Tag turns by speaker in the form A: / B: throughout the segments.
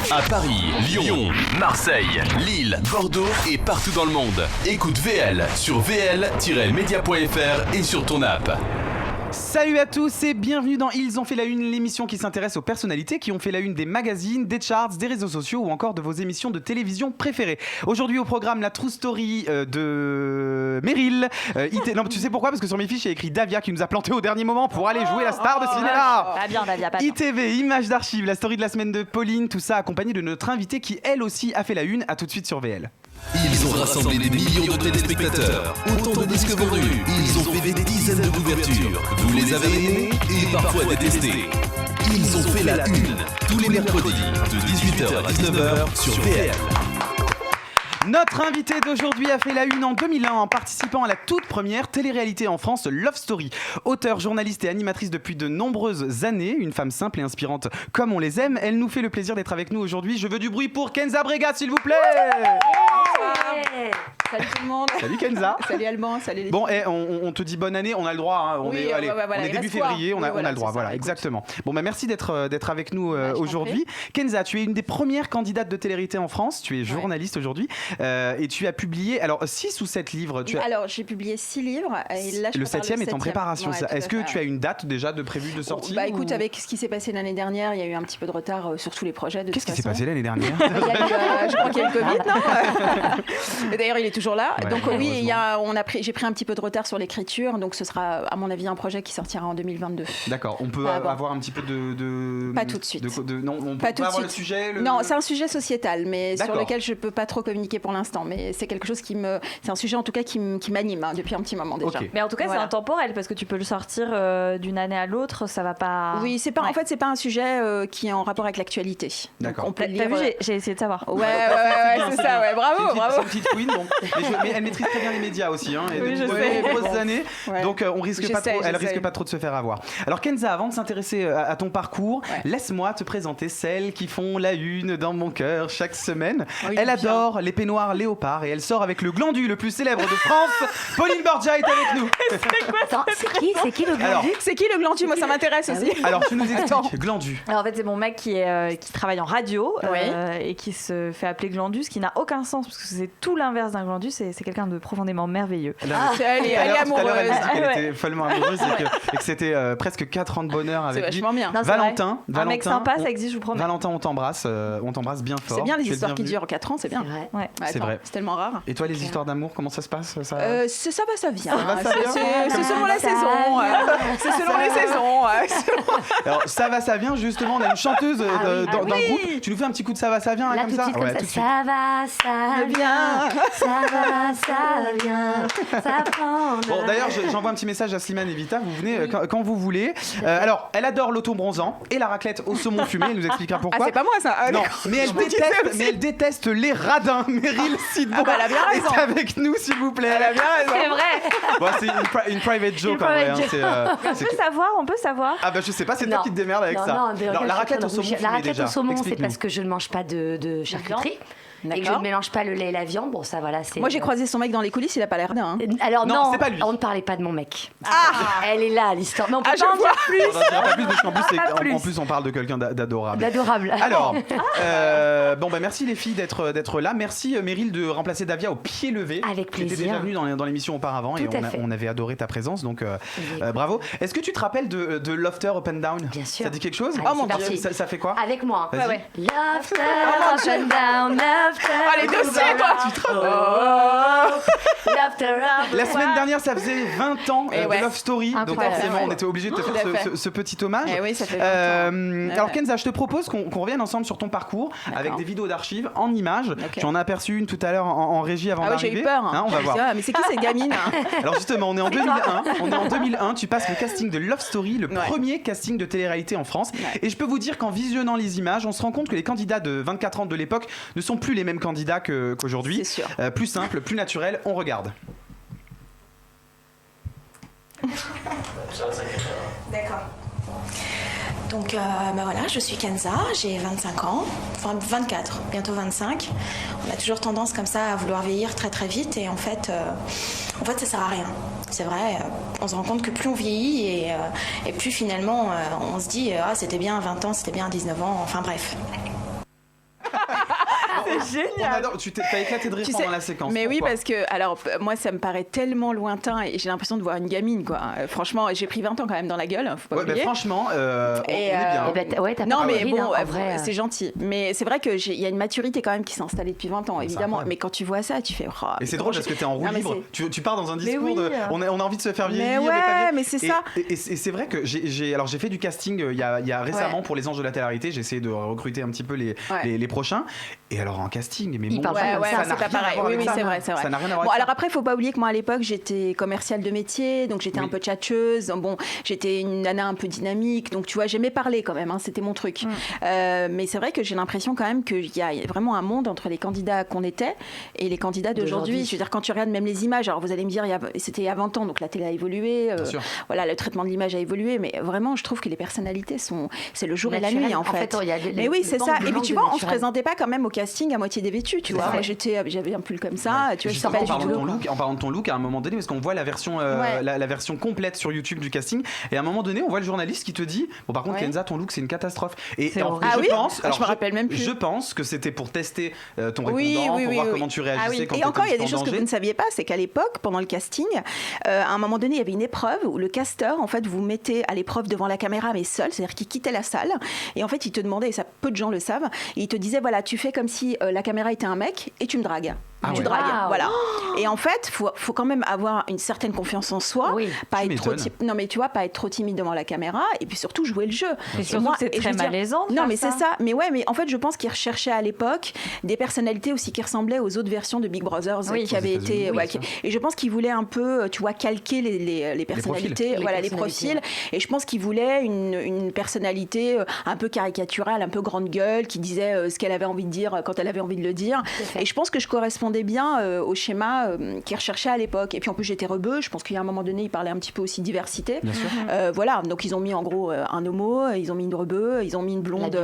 A: À Paris, Lyon, Marseille, Lille, Bordeaux et partout dans le monde. Écoute VL sur vl-media.fr et sur ton app.
B: Salut à tous et bienvenue dans Ils ont fait la une, l'émission qui s'intéresse aux personnalités qui ont fait la une des magazines, des charts, des réseaux sociaux ou encore de vos émissions de télévision préférées. Aujourd'hui au programme, la true story de Meryl. Non, tu sais pourquoi ? Parce que sur mes fiches il y a écrit Davia qui nous a planté au dernier moment pour aller jouer la star de cinéma.
C: Pas bien, Davia, pas bien.
B: ITV, images d'archives, la story de la semaine de Pauline, tout ça accompagné de notre invitée qui elle aussi a fait la une. À tout de suite sur VL.
A: Ils ont rassemblé des millions de téléspectateurs, autant de disques vendus. Ils ont fait des dizaines de couvertures. Vous les avez aimés et parfois détestés. Ils ont fait la une tous les mercredis de 18h à 19h sur VL.
B: Notre invitée d'aujourd'hui a fait la une en 2001 en participant à la toute première télé-réalité en France, Love Story. Auteure, journaliste et animatrice depuis de nombreuses années, une femme simple et inspirante comme on les aime, elle nous fait le plaisir d'être avec nous aujourd'hui. Je veux du bruit pour Kenza Brega, s'il vous plaît.
D: Salut tout le monde.
B: Salut Kenza.
D: Salut Alban, salut les
B: Bon, on te dit bonne année, on a le droit, hein. On est début février, on a le droit, voilà, exactement. Bon, bah merci d'être avec nous aujourd'hui. Kenza, tu es une des premières candidates de télé-réalité en France, tu es journaliste aujourd'hui et tu as publié, alors 6 ou 7 livres
D: Alors j'ai publié 6 livres et là
B: le 7e est en préparation. Est-ce que tu as une date déjà de prévue de sortie
D: Bah écoute, avec ce qui s'est passé l'année dernière, il y a eu un petit peu de retard sur tous les projets.
B: Qu'est-ce qui s'est passé l'année dernière
D: Je crois qu'il y a eu le Covid, non Et d'ailleurs, il est toujours là.
B: Ouais,
D: donc oui, j'ai pris un petit peu de retard sur l'écriture, donc ce sera à mon avis un projet qui sortira en 2022.
B: D'accord, on peut avoir un petit peu de...
D: Pas tout de suite.
B: Non, on
D: pas
B: peut
D: tout
B: avoir
D: de
B: le
D: suite.
B: sujet
D: Non, c'est un sujet sociétal, mais sur lequel je peux pas trop communiquer pour l'instant. Mais c'est quelque chose c'est un sujet en tout cas qui m'anime depuis un petit moment déjà.
B: Okay.
C: Mais en tout cas, c'est intemporel parce que tu peux le sortir d'une année à l'autre, ça va pas.
D: Oui, c'est pas. En fait, c'est pas un sujet qui est en rapport avec l'actualité.
B: D'accord.
D: Donc, on peut
C: T'as vu, j'ai essayé de savoir.
D: Ouais, c'est ça. Ouais, bravo.
B: C'est une petite queen, donc. Mais elle maîtrise très bien les médias aussi, hein. Et
C: oui, je
B: sais.
C: sais.
B: Grosses années, donc elle risque
D: sais.
B: pas trop de se faire avoir. Alors Kenza, avant de s'intéresser à ton parcours, laisse-moi te présenter celles qui font la une dans mon cœur chaque semaine. Oui, elle adore les peignoirs léopards et elle sort avec le glandu le plus célèbre de France. Pauline Borgia est avec nous.
E: C'est qui le glandu?
D: C'est qui le glandu? Moi, ça m'intéresse aussi.
B: Alors tu nous expliques, glandu.
C: Alors en fait, c'est mon mec qui travaille en radio et qui se fait appeler glandu, ce qui n'a aucun sens parce que c'est tout l'inverse d'un glandu. C'est quelqu'un de profondément merveilleux.
D: Elle est amoureuse.
B: Tout à l'heure, elle a dit qu'elle était follement amoureuse et que c'était presque 4 ans de bonheur avec lui.
D: C'est vachement bien.
C: Non,
B: Valentin,
C: un mec sympa, ça existe, je vous promets.
B: Valentin, on t'embrasse bien fort.
D: C'est bien les histoires qui durent 4 ans, c'est bien.
B: C'est vrai.
D: C'est tellement rare.
B: Et toi, les histoires d'amour, comment ça se passe ça
D: va, ça vient. C'est selon la saison. C'est selon les saisons.
B: Alors, ça vient justement. On a une chanteuse dans le groupe. Tu nous fais un petit coup de ça va, ça vient là, comme ça.
E: Tout de suite. Ça va, ça vient. Ça va, ça vient. Ça prend.
B: Bon, d'ailleurs, j'envoie un petit message à Slimane et Vita. Vous venez quand vous voulez. Alors, elle adore l'auto-bronzant et la raclette au saumon fumé. Elle nous expliquera pourquoi.
D: C'est pas moi ça.
B: Non, mais elle déteste les radins. Meryl Sidbo
D: elle a bien raison.
B: est avec nous, s'il vous plaît.
D: Elle a bien raison.
C: C'est vrai.
B: Bon, c'est une private joke en vrai.
C: On peut savoir.
B: Ah bah je sais pas, c'est toi qui te démerdes avec ça.
E: Non,
B: la raclette au saumon.
E: La raclette au saumon, c'est parce que je ne mange pas de charcuterie. Et que je ne mélange pas le lait et la viande. Bon, ça, voilà.
D: Moi, j'ai croisé son mec dans les coulisses, il a pas l'air d'un.
E: Alors, non,
B: c'est pas lui.
E: on ne parlait pas de mon mec. Elle est là, l'histoire. Mais on peut
D: pas en dire plus.
B: On n'en dira pas plus parce qu'en plus, on parle de quelqu'un d'adorable.
E: D'adorable.
B: Alors, bon, bah merci les filles d'être là. Merci Meryl de remplacer Davia au pied levé.
E: Avec plaisir.
B: Tu étais déjà venue dans l'émission auparavant et on avait adoré ta présence, donc bravo. Est-ce que tu te rappelles de Lofter Up and Down?
E: Bien sûr.
B: Ça dit quelque chose?
E: Oh mon Dieu.
B: Ça fait quoi?
E: Avec moi.
B: Vas-y.
E: Lofter Up and Down, Lofter.
D: Allez, dossier, toi.
B: La semaine dernière, ça faisait 20 ans de Love Story, donc forcément, on était obligé de te faire ce petit hommage.
D: Oui, ça fait 20 ans.
B: Alors Kenza, je te propose qu'on revienne ensemble sur ton parcours avec des vidéos d'archives en images. J'en ai aperçu une tout à l'heure en régie avant d'arriver.
D: J'ai eu peur.
B: On va voir.
D: Mais c'est qui cette gamine?
B: Alors justement, on est en 2001. Tu passes le casting de Love Story, le premier casting de télé-réalité en France. Et je peux vous dire qu'en visionnant les images, on se rend compte que les candidats de 24 ans de l'époque ne sont plus les mêmes candidats qu'aujourd'hui.
D: C'est sûr.
B: Plus simple, plus naturel. On regarde.
F: D'accord. Donc voilà, je suis Kenza, j'ai 25 ans, enfin 24, bientôt 25. On a toujours tendance comme ça à vouloir vieillir très très vite et en fait ça sert à rien. C'est vrai, on se rend compte que plus on vieillit et plus finalement on se dit c'était bien à 20 ans, c'était bien à 19 ans, enfin bref.
C: C'est génial.
B: On adore. Tu t'as éclaté de rire pendant la séquence.
D: Mais
B: Pourquoi?
D: oui, parce que, alors, moi, ça me paraît tellement lointain et j'ai l'impression de voir une gamine, quoi. Franchement, j'ai pris 20 ans quand même dans la gueule, faut pas oublier.
B: Franchement, on est bien.
E: T'as
D: non,
E: pas
D: mais
E: de
D: bon,
E: en vrai.
D: c'est gentil. Mais c'est vrai qu'il y a une maturité quand même qui s'est installée depuis 20 ans, évidemment. Mais quand tu vois ça, tu fais.
B: Et c'est drôle parce que t'es en roue libre. Tu pars dans un discours de. On a envie de se faire vieillir.
D: Mais ouais, mais c'est ça.
B: Et c'est vrai que j'ai fait du casting il y a récemment pour les Anges de la Télé-Réalité. J'ai essayé de recruter un petit peu les prochains. Et alors en casting, mais bon,
D: ça c'est pas pareil. Oui, c'est vrai.
B: Ça n'a rien à voir.
D: Bon, alors après, faut pas oublier que moi à l'époque, j'étais commerciale de métier, donc j'étais un peu tchatcheuse. Bon, j'étais une nana un peu dynamique, donc tu vois, j'aimais parler quand même. C'était mon truc. Mais c'est vrai que j'ai l'impression quand même qu'il y a vraiment un monde entre les candidats qu'on était et les candidats d'aujourd'hui. Je veux dire, quand tu regardes même les images, alors vous allez me dire, c'était il y a 20 ans, donc la télé a évolué. Voilà, le traitement de l'image a évolué, mais vraiment, je trouve que les personnalités c'est le jour et la nuit en fait. Mais oui, c'est ça. Et puis tu vois, on se présentait pas quand même au casting à moitié dévêtue, tu vois. Moi, j'avais un pull comme ça. Tu vois,
B: en parlant de ton look, à un moment donné, parce qu'on voit la version complète sur YouTube du casting, et à un moment donné, on voit le journaliste qui te dit, bon, par contre, Kenza, ton look, c'est une catastrophe. Et je
D: me rappelle même plus.
B: Je pense que c'était pour tester ton répondant, pour voir comment tu réagissais.
D: Et encore, il y a des choses que vous ne saviez pas, c'est qu'à l'époque, pendant le casting, à un moment donné, il y avait une épreuve où le casteur, en fait, vous mettez à l'épreuve devant la caméra, mais seul, c'est-à-dire qu'il quittait la salle, et en fait, il te demandait, et ça peu de gens le savent, il te disait, voilà, tu fais comme si la caméra était un mec et tu me dragues. Tu dragues, voilà. Et en fait, faut quand même avoir une certaine confiance en soi, pas être trop non mais tu vois, pas être trop timide devant la caméra, et puis surtout jouer le jeu.
C: Et surtout que c'est très malaisant.
D: Non mais c'est ça. Mais en fait, je pense qu'ils recherchaient à l'époque des personnalités aussi qui ressemblaient aux autres versions de Big Brothers qui avaient été. Et je pense qu'ils voulaient un peu, tu vois, calquer les personnalités, les profils. Et je pense qu'ils voulaient une personnalité un peu caricaturale, un peu grande gueule, qui disait ce qu'elle avait envie de dire quand elle avait envie de le dire. Et je pense que je correspondais bien au schéma qu'ils recherchaient à l'époque. Et puis en plus j'étais rebeu, je pense qu'il y a un moment donné ils parlaient un petit peu aussi diversité. Voilà, donc ils ont mis en gros un homo, ils ont mis une rebeu, ils ont mis une blonde,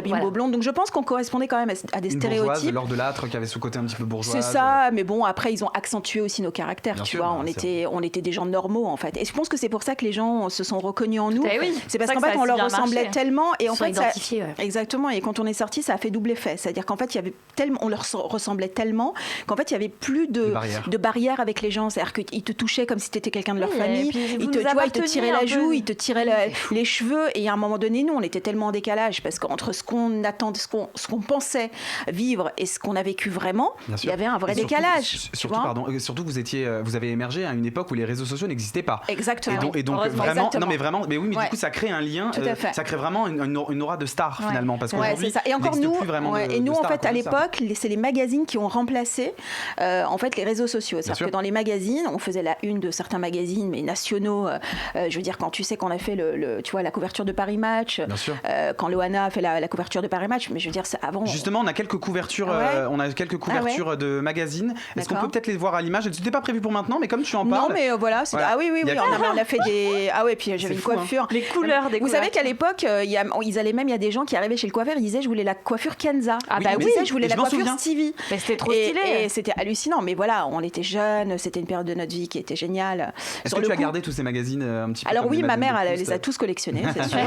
D: bimbo blonde. Donc je pense qu'on correspondait quand même à des stéréotypes.
B: Laure Delattre qui avait ce côté un petit peu bourgeois.
D: C'est ça, mais bon après ils ont accentué aussi nos caractères, tu vois, on était des gens normaux en fait. Et je pense que c'est pour ça que les gens se sont reconnus en nous. C'est parce qu'en fait on leur ressemblait tellement et en fait exactement, et quand on est sorti ça a fait double effet, c'est-à-dire qu'en fait il y avait tellement, on leur ressemblait tellement qu'en fait il y avait plus de barrières avec les gens, c'est-à-dire qu'ils te touchaient comme si tu étais quelqu'un de leur famille, ils te tiraient la joue, ils te tiraient les cheveux, et à un moment donné nous on était tellement en décalage parce qu'entre ce qu'on attendait, ce qu'on pensait vivre et ce qu'on a vécu vraiment, il y avait un vrai décalage.
B: Surtout que vous avez émergé à une époque où les réseaux sociaux n'existaient pas.
D: Exactement.
B: Et donc vraiment, non mais vraiment, mais oui, mais du coup ça crée un lien, ça crée vraiment une aura de star finalement, parce qu'aujourd'hui
D: et encore nous,
B: et
D: nous en fait à l'époque c'est les magazines qui ont remplacé en fait les réseaux sociaux. C'est-à-dire que dans les magazines, on faisait la une de certains magazines, mais nationaux. Je veux dire, quand tu sais qu'on a fait tu vois, la couverture de Paris Match, quand Loana a fait la couverture de Paris Match, mais je veux dire, avant.
B: Justement, on a quelques couvertures, de magazines. Est-ce qu'on peut peut-être les voir à l'image? C'était pas prévu pour maintenant, mais comme tu en parles.
D: Non, mais voilà. On a fait des. Ah ouais, puis j'avais une coiffure.
C: Les couleurs des.
D: Vous savez qu'à l'époque, il y a des gens qui arrivaient chez le coiffeur, ils disaient, je voulais la coiffure Kenza. Je voulais la coiffure Stevie.
C: Mais c'était trop stylé.
D: Et c'était hallucinant. Mais voilà, on était jeunes, c'était une période de notre vie qui était géniale.
B: Est-ce que tu as gardé tous ces magazines un petit peu?
D: Alors oui, ma mère, elle les a tous collectionnés, c'est sûr.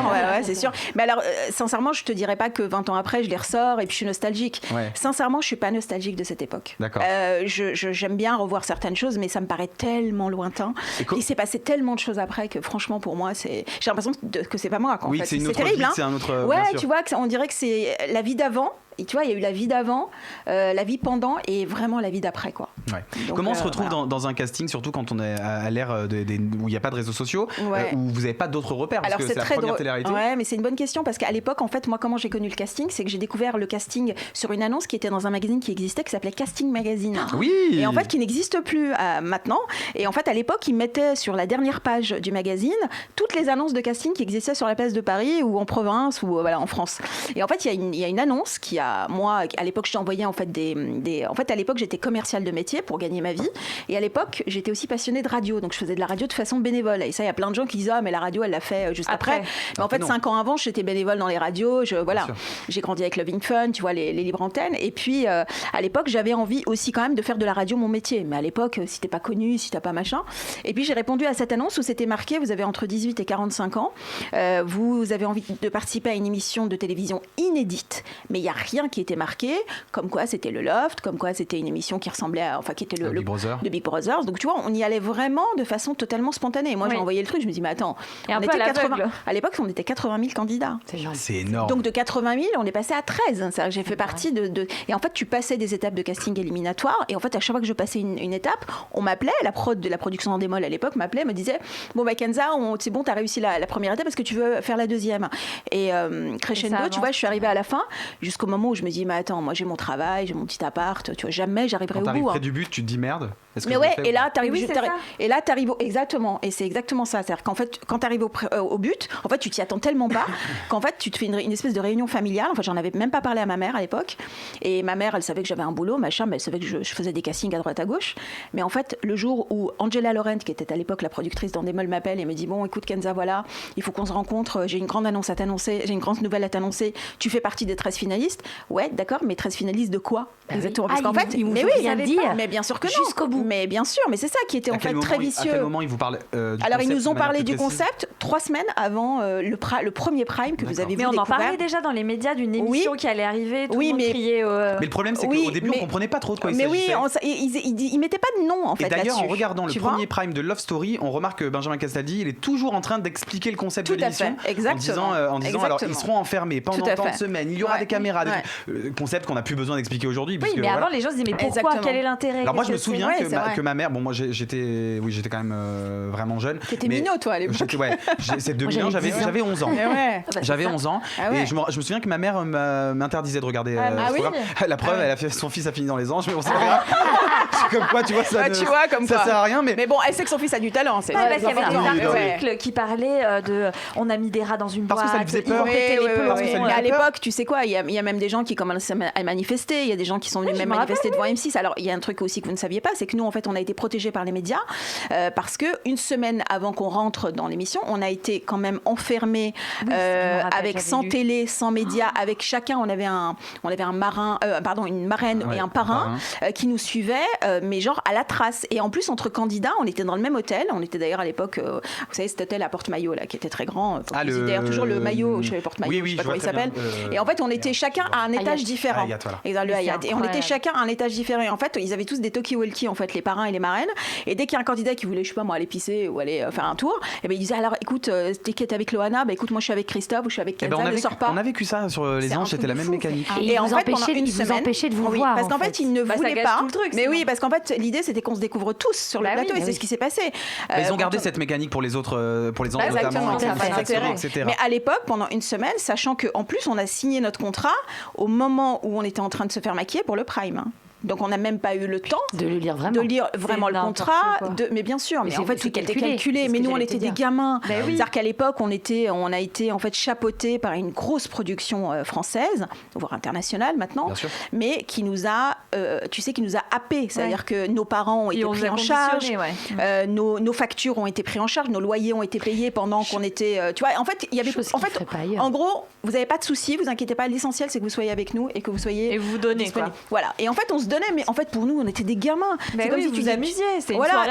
D: C'est sûr. Mais alors, sincèrement, je te dirais pas que 20 ans après, je les ressors et puis je suis nostalgique. Sincèrement, je suis pas nostalgique de cette époque.
B: D'accord.
D: J'aime bien revoir certaines choses, mais ça me paraît tellement lointain. Il s'est passé tellement de choses après que franchement, pour moi, j'ai l'impression que c'est pas moi.
B: Oui, c'est une autre vie, c'est un autre.
D: Ouais, tu vois, on dirait que c'est la vie d'avant. Et tu vois, il y a eu la vie d'avant, la vie pendant et vraiment la vie d'après, quoi.
B: Donc, comment on se retrouve dans un casting, surtout quand on est à l'ère où il n'y a pas de réseaux sociaux, où vous n'avez pas d'autres repères, parce que c'est la première télé-réalité.
D: Ouais, mais c'est une bonne question parce qu'à l'époque, en fait, moi, comment j'ai connu le casting, c'est que j'ai découvert le casting sur une annonce qui était dans un magazine qui existait, qui s'appelait Casting Magazine.
B: Oui.
D: Et en fait, qui n'existe plus maintenant. Et en fait, à l'époque, ils mettaient sur la dernière page du magazine toutes les annonces de casting qui existaient sur la place de Paris ou en province ou en France. Et en fait, il y a une annonce qui moi, à l'époque, je t'envoyais en fait en fait, à l'époque, j'étais commerciale de métier pour gagner ma vie. Et à l'époque, j'étais aussi passionnée de radio. Donc, je faisais de la radio de façon bénévole. Et ça, il y a plein de gens qui disent, mais la radio, elle l'a fait juste après. Mais en fait, 5 ans avant, j'étais bénévole dans les radios. J'ai grandi avec Loving Fun, tu vois, les libres antennes. Et puis, à l'époque, j'avais envie aussi quand même de faire de la radio mon métier. Mais à l'époque, si t'es pas connu, si t'as pas machin. Et puis, j'ai répondu à cette annonce où c'était marqué, vous avez entre 18 et 45 ans. Vous avez envie de participer à une émission de télévision inédite. Mais il n'y a rien rien qui était marqué, comme quoi c'était le Loft, comme quoi c'était une émission qui ressemblait à, enfin qui était le Big Brother. Donc tu vois, on y allait vraiment de façon totalement spontanée. Moi, j'ai envoyé le truc, je me dis mais attends,
C: et un peu
D: à l'époque on était 80 000 candidats.
B: C'est énorme.
D: Donc de 80 000, on est passé à 13. C'est-à-dire que j'ai fait partie de... Et en fait, tu passais des étapes de casting éliminatoire. Et en fait, à chaque fois que je passais une étape, on m'appelait, la prod de la production en démol à l'époque m'appelait, me disait bon bah Kenza, c'est bon, t'as réussi la première étape, est-ce que tu veux faire la deuxième? Et crescendo, tu vois, je suis arrivée à la fin, jusqu'au moment où je me dis mais attends, moi j'ai mon travail, j'ai mon petit appart, tu vois, jamais j'arriverai au bout.
B: Quand t'arrives près du but, tu te dis merde.
D: Mais ouais, et là t'arrives exactement, et c'est exactement ça, c'est-à-dire qu'en fait quand t'arrives au but, en fait tu t'y attends tellement pas qu'en fait tu te fais une espèce de réunion familiale. Enfin, j'en avais même pas parlé à ma mère à l'époque, et ma mère elle savait que j'avais un boulot machin, mais elle savait que je faisais des castings à droite à gauche. Mais en fait le jour où Angela Laurent, qui était à l'époque la productrice d'Endemol, m'appelle et me dit bon écoute Kenza, voilà, il faut qu'on se rencontre, j'ai une grande annonce à t'annoncer, j'ai une grande nouvelle à t'annoncer, tu fais partie des 13 finalistes. Ouais d'accord, mais 13 finalistes de quoi? Exactement, parce qu'en fait mais oui, mais bien sûr que non, jusqu'au bout, mais bien sûr, mais c'est ça qui était en fait très vicieux.
B: À quel moment ils vous parlent
D: alors ils nous ont parlé du concept 3 semaines avant le premier prime que vous avez vu.
C: Mais on en parlait déjà dans les médias d'une émission qui allait arriver, tout le monde criait.
B: Mais le problème c'est qu'au début on comprenait pas trop de quoi il s'agissait.
D: Mais ils mettaient pas de nom en fait.
B: Et d'ailleurs en regardant le premier prime de Love Story, on remarque que Benjamin Castaldi, il est toujours en train d'expliquer le concept de l'émission en disant alors ils seront enfermés pendant tant de semaines, il y aura des caméras, concept qu'on n'a plus besoin d'expliquer aujourd'hui.
C: Oui, mais avant les gens se disaient mais pourquoi, quel est l'intérêt?
B: Alors moi je me souviens que ma mère, bon moi j'étais quand même vraiment jeune.
D: T'étais minot toi à l'époque.
B: C'est 2001, j'avais 11 ans. J'avais 11 ans et je me souviens que ma mère m'interdisait de regarder ce programme. La preuve, elle a fait son fils a fini dans les anges, mais on sait rien. Comme quoi, tu vois, ça sert à rien. Mais
D: bon, elle sait que son fils a du talent. C'est
C: parce qu'il y avait des articles qui parlaient de on a mis des rats dans une boîte.
B: Parce que ça lui faisait peur.
D: Mais à l'époque, tu sais quoi, il y a même des gens qui commencent à manifester. Il y a des gens qui sont venus même manifester devant M6. Alors il y a un truc aussi que vous ne saviez pas, c'est que nous en fait on a été protégés par les médias parce que une semaine avant qu'on rentre dans l'émission, on a été quand même enfermés avec 100 télé, 100 médias, avec chacun on avait un marin, une marraine et un parrain qui nous suivaient, mais genre à la trace. Et en plus entre candidats, on était dans le même hôtel. On était d'ailleurs à l'époque, vous savez cet hôtel à Porte-Maillot là qui était très grand. D'ailleurs toujours le maillot chez Porte-Maillot, je sais pas comment il s'appelle. Et en fait on était chacun à un étage différent. Et on était chacun à un étage différent. Et en fait ils avaient tous des talkie-walkie en fait, les parrains et les marraines. Et dès qu'il y a un candidat qui voulait, je sais pas moi, aller pisser ou aller faire un tour, et ben il disait alors écoute, t'es avec Loana, écoute moi je suis avec Christophe ou je suis avec Kenza, ne sors pas.
B: On a vécu ça sur les anges, c'était la même mécanique.
E: Et en fait pendant une semaine, empêchait de vous voir.
D: Parce qu'en fait ils ne voulaient pas. Mais oui, parce qu'en fait l'idée c'était qu'on se découvre tous sur le plateau et c'est ce qui s'est passé.
B: Ils ont gardé cette mécanique pour les autres, pour les enfants notamment, etc.
D: Mais à l'époque, pendant une semaine, sachant qu'en plus on a signé notre contrat au moment où on était en train de se faire maquiller pour le prime. Donc on n'a même pas eu le temps
E: de le lire vraiment,
D: le contrat. Mais bien sûr, mais en fait tout était calculé. Mais nous on était des gamins. C'est-à-dire qu'à l'époque on a été en fait chapeautés par une grosse production française, voire internationale maintenant, mais qui nous a, happés. C'est-à-dire que nos parents ont été pris en charge, nos factures ont été prises en charge, nos loyers ont été payés pendant qu'on était. Tu vois, en fait il y avait, en gros, vous n'avez pas de soucis, vous inquiétez pas. L'essentiel c'est que vous soyez avec nous et que vous soyez.
C: Et vous vous donnez quoi.
D: Voilà. Et en fait on se donnait, mais en fait pour nous on était des gamins.
C: C'est comme si tu t'amusiez.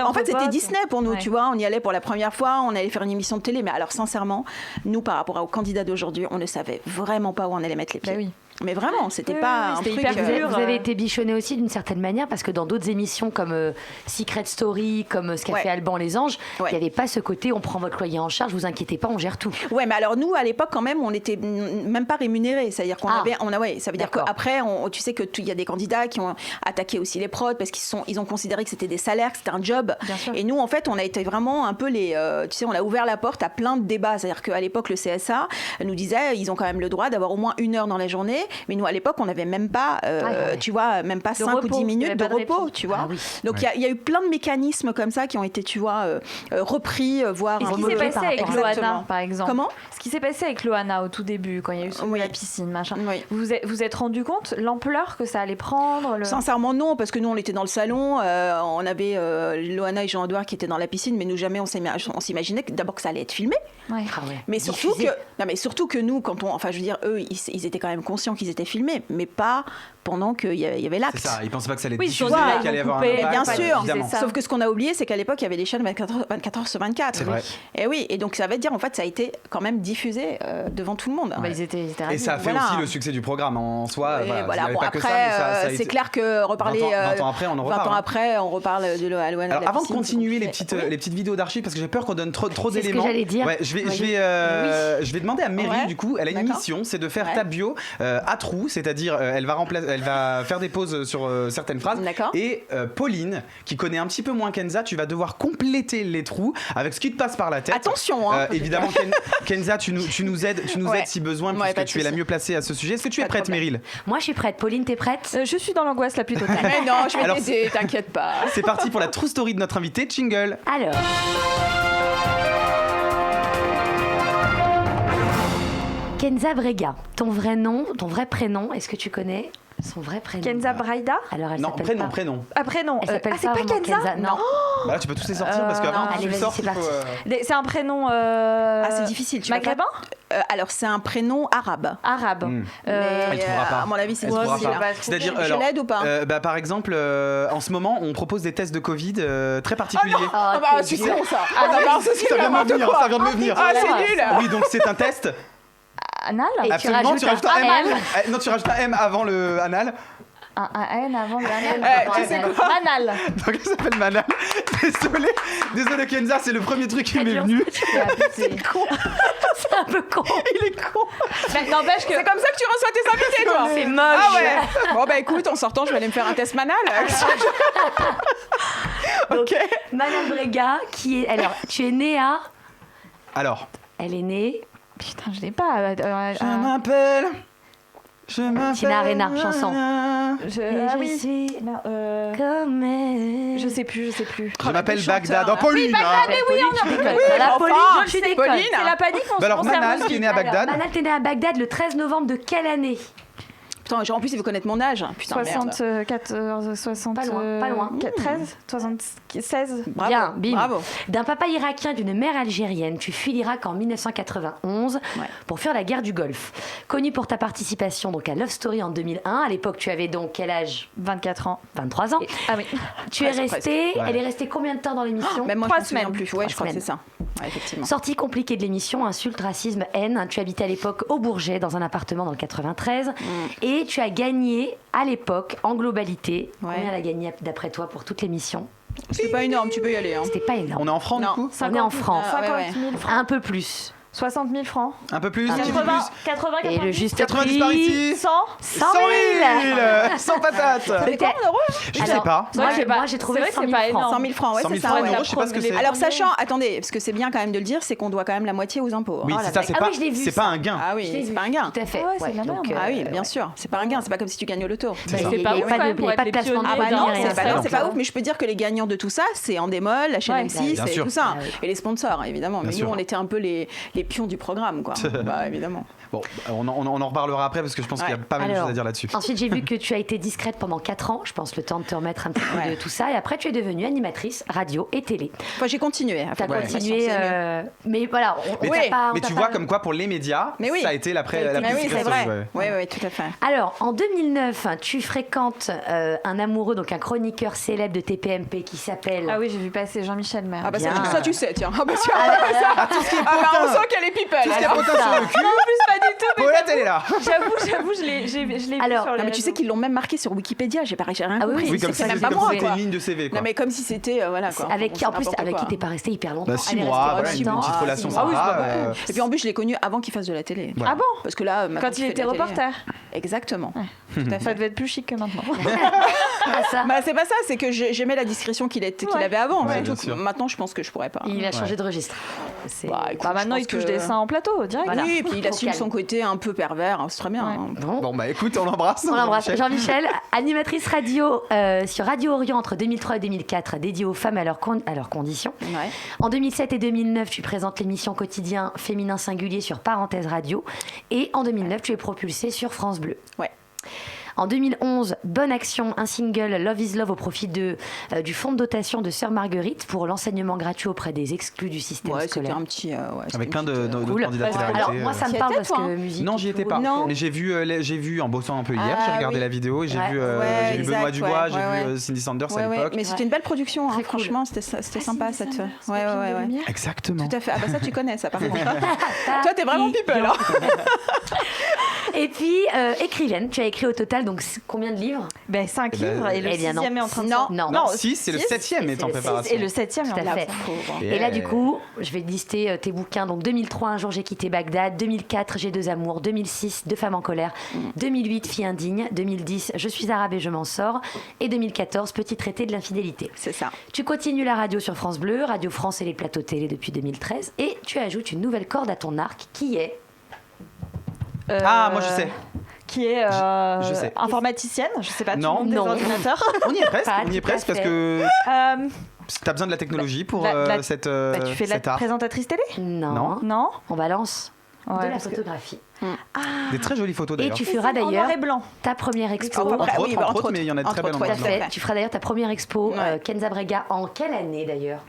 D: En fait c'était Disney pour nous, tu vois. On y allait pour la première fois, on allait faire une émission de télé, mais alors sincèrement, nous par rapport aux candidats d'aujourd'hui, on ne savait vraiment pas où on allait mettre les pieds. Mais vraiment, c'était pas un truc.
E: Vous avez été bichonné aussi d'une certaine manière parce que dans d'autres émissions comme Secret Story, comme ce qu'a fait Alban les Anges, il n'y avait pas ce côté on prend votre loyer en charge, vous inquiétez pas, on gère tout.
D: Ouais, mais alors nous à l'époque quand même, on n'était même pas rémunérés, c'est-à-dire qu'on avait, ça veut dire qu'après, tu sais que il y a des candidats qui ont attaqué aussi les prods parce qu'ils ont considéré que c'était des salaires, que c'était un job. Et nous en fait, on a été vraiment un peu on a ouvert la porte à plein de débats, c'est-à-dire qu'à l'époque le CSA nous disait ils ont quand même le droit d'avoir au moins 1 heure dans la journée. Mais nous à l'époque on n'avait même pas tu vois, même pas 5 ou 10 minutes de repos, tu vois. Donc il y a eu plein de mécanismes comme ça qui ont été, tu vois, repris, voire
C: un peu. Ce qui s'est passé avec Loana par exemple.
D: Comment ?
C: Ce qui s'est passé avec Loana au tout début quand il y a eu la piscine machin. Vous êtes rendu compte l'ampleur que ça allait prendre
D: Sincèrement non, parce que nous on était dans le salon, on avait Loana et Jean-Edouard qui étaient dans la piscine, mais nous jamais on s'imaginait d'abord que ça allait être filmé. Mais surtout que nous quand eux ils étaient quand même conscients conscients qu'ils étaient filmés, mais pas pendant qu'il y avait l'acte.
B: C'est ça, ils pensaient pas que ça allait être
C: Oui,
B: diffusé,
C: voilà,
B: qu'il allait y avoir un
C: coupé,
B: impact,
D: bien sûr.
B: évidemment.
D: Sauf que ce qu'on a oublié, c'est qu'à l'époque, il y avait des chaînes 24 heures sur 24.
B: C'est vrai.
D: Et oui, et donc ça veut dire, en fait, ça a été quand même diffusé devant tout le monde.
C: Ils étaient
B: Et
C: ravis.
B: ça a fait
D: Voilà.
B: aussi le succès du programme en soi.
D: Et
B: Voilà,
D: voilà.
B: il y avait
D: Bon,
B: pas
D: après,
B: que ça, mais ça a
D: c'est
B: été-
D: clair que reparler
B: 20 ans après, on en
D: 20
B: reparle.
D: ans après, on reparle de Aloana de
B: Alors
D: la
B: avant de
D: piscine,
B: continuer
D: c'est compliqué.
B: les petites vidéos d'archives, parce que j'ai peur qu'on donne trop
E: C'est ce que
B: d'éléments.
E: j'allais dire.
B: Ouais, je vais demander à Meryl,
D: Ouais.
B: du coup, elle a une
D: D'accord.
B: mission, c'est de faire
D: Ouais.
B: ta bio à trous, c'est-à-dire elle va faire des pauses sur certaines phrases.
D: D'accord.
B: Et Pauline, qui connaît un petit peu moins Kenza, tu vas devoir compléter les trous avec ce qui te passe par la tête.
D: Attention, hein.
B: Évidemment, Kenza, tu nous aides
D: Ouais.
B: si besoin,
D: Ouais,
B: puisque
D: pas de
B: tu es la
D: souci.
B: mieux placée à ce sujet. Est-ce que tu es
D: Pas de
B: prête,
D: problème.
B: Meryl?
E: Moi, je suis prête. Pauline, t'es prête?
C: Je suis dans l'angoisse la plus totale.
D: Mais non, je vais
B: Alors,
D: t'aider, t'inquiète pas.
B: C'est parti pour la true story de notre invité, Jingle.
E: Alors. Kenza Brega, ton vrai prénom, est-ce que tu connais son vrai prénom?
C: Kenza Braida.
E: Alors elle
B: Non,
E: s'appelle pas.
B: prénom.
C: Après, non.
E: Elle s'appelle
C: c'est pas
E: vraiment
C: Kenza.
E: Non.
B: Bah là, tu peux tous les sortir parce qu'avant
E: non,
B: que tu
E: allez,
B: le
E: vas-y,
B: sortes,
E: c'est
B: il faut,
E: parti.
C: C'est un prénom.
D: Ah, c'est difficile. Tu vas pas-
C: Maghrébin.
D: Alors, c'est un prénom arabe.
C: Arabe.
B: Hmm. Elle trouvera pas.
D: à mon avis, c'est
B: Elle trouvera
D: difficile.
B: pas.
D: hein.
B: C'est-à-dire,
D: Je
B: alors,
D: l'aide ou pas
B: bah, par exemple, en ce moment, on propose des tests de Covid très particuliers.
D: Ah bah, c'est con ça.
C: Ah,
D: bah, alors, c'est
B: Ça vient de me venir, ça vient de me venir.
D: Ah, c'est nul.
B: Oui, donc c'est un test.
C: Anal.
E: Et tu
B: Absolument,
E: rajoutes
B: tu rajoutes
E: un
B: un M.
E: M.
B: Non, tu rajoutes un M avant le anal.
C: Un N avant le
D: tu sais quoi
C: Anal.
B: Donc elle s'appelle Manal. Désolé Kenza, c'est le premier truc qui m'est venu.
E: C'est un peu con.
B: Il est con.
C: Mais n'empêche que.
D: C'est comme ça que tu reçois tes invités, toi.
E: C'est moche.
D: Ah ouais. Bon bah écoute, en sortant, je vais aller me faire un test manal. Ok.
E: Manal Brega, qui est. Alors, tu es née à.
B: Alors,
E: Elle est née.
C: Putain, je l'ai pas.
B: je m'appelle.
E: Tina Arena, chanson.
C: Ah oui.
E: suis
C: Non,
E: comme elle.
C: je sais plus.
B: Je m'appelle
D: chanteur,
B: Bagdad.
D: là.
B: Oh, Pauline. hein.
E: Mais oui, on déconne. La
D: enfin,
E: Pauline, je déconne.
D: Pauline.
C: C'est la panique, on
B: Bah alors,
C: se conserve
B: Manal,
C: aussi.
B: qui est né à Bagdad.
E: Manal, t'es née à Bagdad le 13 novembre de quelle année?
D: Putain, en plus, il veut connaître mon âge. Putain, merde.
C: 74, 60.
E: Pas loin.
C: 13, 76.
D: Bravo.
E: Bien, bim.
D: Bravo.
E: D'un papa irakien, d'une mère algérienne, tu fuis l'Irak en 1991 pour fuir la guerre du Golfe. Connue pour ta participation donc à Love Story en 2001. À l'époque, tu avais donc quel âge?
C: 24 ans.
E: 23 ans.
C: Ah oui.
E: Tu es
D: Presque,
E: restée.
B: Ouais.
E: Elle est restée combien de temps dans l'émission?
D: Même moi,
C: 3
D: je me souviens
C: semaines.
D: plus. Ouais,
E: 3
D: je crois que c'est
E: semaines.
D: ça. Ouais, effectivement.
E: Sortie compliquée de l'émission, insulte, racisme, haine. Tu habitais à l'époque au Bourget, dans un appartement dans le 93. Et tu as gagné à l'époque, en globalité,
D: Ouais.
E: combien elle a gagné d'après toi pour toute l'émission?
D: C'est pas énorme, tu peux y aller. Hein.
E: C'était pas énorme.
B: On est en francs du
D: Non.
B: coup?
E: On est en francs.
C: 50
D: ouais.
C: 000 francs.
E: Un peu plus.
C: 60 000 francs.
B: Un peu plus,
E: Un
B: qui dit
C: 80,
B: plus
C: 80,
E: Et le
C: 90.
E: juste
B: 90 par
E: prix,
B: ici.
C: 100.
E: 100 000.
B: 100 patates.
D: C'est quoi en euros
B: Je sais
E: Alors,
B: pas.
C: C'est vrai que c'est pas-
E: Moi, j'ai trouvé
C: c'est vrai que
E: 100
C: c'est
E: 000
C: pas
E: francs.
C: énorme.
D: 100 000 francs, ouais,
B: 100 000
D: c'est ça.
B: francs en
D: ouais.
B: euros, je sais pas ce que c'est.
D: Alors, sachant, attendez, parce que c'est bien quand même de le dire, c'est qu'on doit quand même la moitié aux impôts. hein.
B: Oui,
E: Oh
B: c'est
E: la
B: ça,
E: vache.
B: c'est
E: Ah
B: pas,
E: oui, je l'ai vu,
B: c'est
E: ça.
B: pas un gain.
D: Ah
E: Je
D: oui,
E: l'ai
D: c'est
E: vu.
D: pas un gain.
E: Tout à fait.
C: Ah ouais, c'est de la
E: donc,
C: merde.
D: Ah oui, bien sûr, c'est pas un gain, c'est pas comme si tu gagnes au loto.
B: C'est ça.
C: C'est pas
E: Il y a
C: ouf
E: pas
C: quand
E: de-
C: même pour
E: il y a
C: être
E: pas de
C: les
E: placement de
C: pionniers
D: Ah bah
E: produit,
D: non,
E: rien,
D: c'est
E: ça.
D: pas,
E: Donc,
D: c'est pas ouf, mais je peux dire que les gagnants de tout ça, c'est Endemol, la chaîne
C: Ouais.
D: M6
B: Bien
D: et
B: sûr.
D: tout ça.
E: Ah oui.
D: Et les sponsors, évidemment.
B: Bien
D: Mais
B: sûr.
D: nous, on était un peu les pions du programme, quoi. Bah, évidemment.
B: Bon, on en reparlera après parce que je pense qu'il y a pas mal de
E: Alors,
B: choses à dire là-dessus.
E: Ensuite, j'ai vu que tu as été discrète pendant 4 ans. Je pense le temps de te remettre un petit peu de tout ça. Et après, tu es devenue animatrice radio et télé.
D: Enfin, j'ai continué. à
E: Tu as
D: faire de l'animation,
E: continué.
D: c'est mieux.
E: Mais voilà, on
B: Mais,
E: t'a pas. on
B: mais
E: t'a
B: tu
E: pas-
B: vois comme quoi pour les médias,
D: Mais oui.
B: ça a été la
E: Mais
D: Mais oui,
B: plus
D: c'est
B: grosse,
D: vrai.
B: ouais.
D: Oui, tout à fait.
E: Alors, en 2009, tu fréquentes un amoureux, donc un chroniqueur célèbre de TPMP qui s'appelle.
C: Ah oui, j'ai vu passer Jean-Michel Maire.
D: Ah bah
E: Bien.
D: ça, tu sais, tiens. Ah bah tiens, ça.
B: Tout ce qui est
D: Ah bah on
B: potin,
D: sent qu'elle est people.
B: tout ce qui est
E: Alors,
B: potin
E: ça.
B: sur le cul,
C: Non, en plus, pas du tout. Mais
B: Paulette, elle est là.
C: j'avoue, je l'ai vu
E: Alors,
C: sur les
D: Non mais tu sais
C: réseaux.
D: qu'ils l'ont même marqué sur Wikipédia, j'ai rien
E: Ah oui,
D: compris.
E: oui,
B: Oui, comme
D: c'est
B: si
D: même
B: c'était
D: pas moi,
B: c'était
D: quoi.
B: une ligne de CV, quoi.
D: Non mais comme si c'était voilà quoi.
E: Avec
D: Bon,
E: qui, en
D: c'est
E: plus,
D: n'importe
E: avec
D: quoi.
E: qui t'es pas resté hyper longtemps.
B: Bah, 6
E: Elle est
B: mois,
E: restée
B: voilà,
E: combien
B: une
E: de temps
B: petite relation
D: Ah oui,
B: sympa.
D: c'est pas bon. Et puis en plus je l'ai connu avant qu'il fasse de la télé.
B: Voilà.
C: Ah bon?
D: Parce que là maintenant
C: Quand il
D: fait de
C: était
D: la télé.
C: reporter.
D: Exactement. Tout à
C: Ça
D: fait.
C: devait être plus chic que maintenant.
E: Ah, ça.
D: Bah c'est pas ça, c'est que j'aimais la discrétion qu'il avait avant.
B: Ouais,
D: Surtout
B: bien
D: que
B: sûr.
D: maintenant je pense que je pourrais pas.
E: Il a changé
B: Ouais.
E: de registre. C'est-
D: Bah, écoute,
C: Bah maintenant,
D: je
C: il
D: pense
C: touche
D: que-
C: des seins en plateau, direct.
E: Voilà.
D: Oui, et puis il
E: Au
D: assume
E: calme.
D: son côté un peu pervers, hein, c'est très bien.
C: Ouais.
D: hein.
E: Bon.
B: Bon, bah écoute, on l'embrasse.
E: On l'embrasse. Jean-Michel, animatrice radio sur Radio Orient entre 2003 et 2004, dédiée aux femmes et à leurs conditions.
D: Ouais.
E: En 2007 et 2009, tu présentes l'émission quotidien Féminin Singulier sur Parenthèse Radio. Et en 2009, tu es propulsée sur France Bleu.
D: Ouais.
E: En 2011, Bonne Action, un single Love is Love au profit du fonds de dotation de Sœur Marguerite pour l'enseignement gratuit auprès des exclus du système
D: C'était
E: scolaire.
D: un petit.
B: Avec plein de
E: Cool.
B: candidats télé-réalité.
E: Alors moi ça me parle parce que musique.
B: Non, j'y étais pas.
D: Non.
B: Mais j'ai vu en bossant un peu hier, j'ai regardé la vidéo et j'ai vu Benoît Dubois, j'ai vu Cindy Sanders à l'époque.
D: Mais c'était une belle production,
E: Très cool.
D: Franchement, c'était sympa cette. Ouais.
B: Exactement.
D: Tout à fait. Ah bah ça tu connais ça par contre. Toi t'es vraiment people hein.
E: Et puis écrivaine, tu as écrit au total donc combien de livres?
C: 5 livres et le
E: eh bien, non.
C: 6e est en train de
D: Non.
C: sortir.
E: Non.
B: 6, c'est le 7e est en préparation.
C: Et le 7e
E: Tout
C: est en
E: à fait.
C: préparation.
E: Et là, du coup, je vais lister tes bouquins. Donc, 2003, Un jour, j'ai quitté Bagdad. 2004, J'ai 2 amours. 2006, 2 femmes en colère. 2008, Fille indigne. 2010, Je suis arabe et je m'en sors. Et 2014, Petit traité de l'infidélité.
D: C'est ça.
E: Tu continues la radio sur France Bleu, Radio France et les plateaux télé depuis 2013. Et tu ajoutes une nouvelle corde à ton arc qui est...
B: Ah, moi je sais.
C: Qui est
B: Je sais.
C: informaticienne, je sais pas,
B: Non.
C: tout le monde des
E: Non.
C: ordinateurs.
B: On y est presque,
E: Pas
B: on y est
E: tout à
B: presque parce
E: fait.
B: que
C: Euh,
B: t'as besoin de la technologie pour cette
C: tu fais de la
B: cet art.
C: présentatrice télé?
B: Non.
C: Non.
E: On balance
C: Ouais,
E: de la
C: parce que-
E: photographie.
B: Des très jolies photos
E: Et
B: d'ailleurs.
E: tu feras
C: En noir
E: d'ailleurs
C: et blanc.
E: ta première expo.
D: Entre
B: Entre
D: oui,
B: autres,
D: entre autres,
B: mais il y en a de très
D: entre
B: belles en
D: autres,
B: noir
E: Tout
B: et
E: à
B: blanc.
E: fait. Tu feras d'ailleurs ta première expo
D: Ouais.
E: Kenza Brega en quelle année d'ailleurs?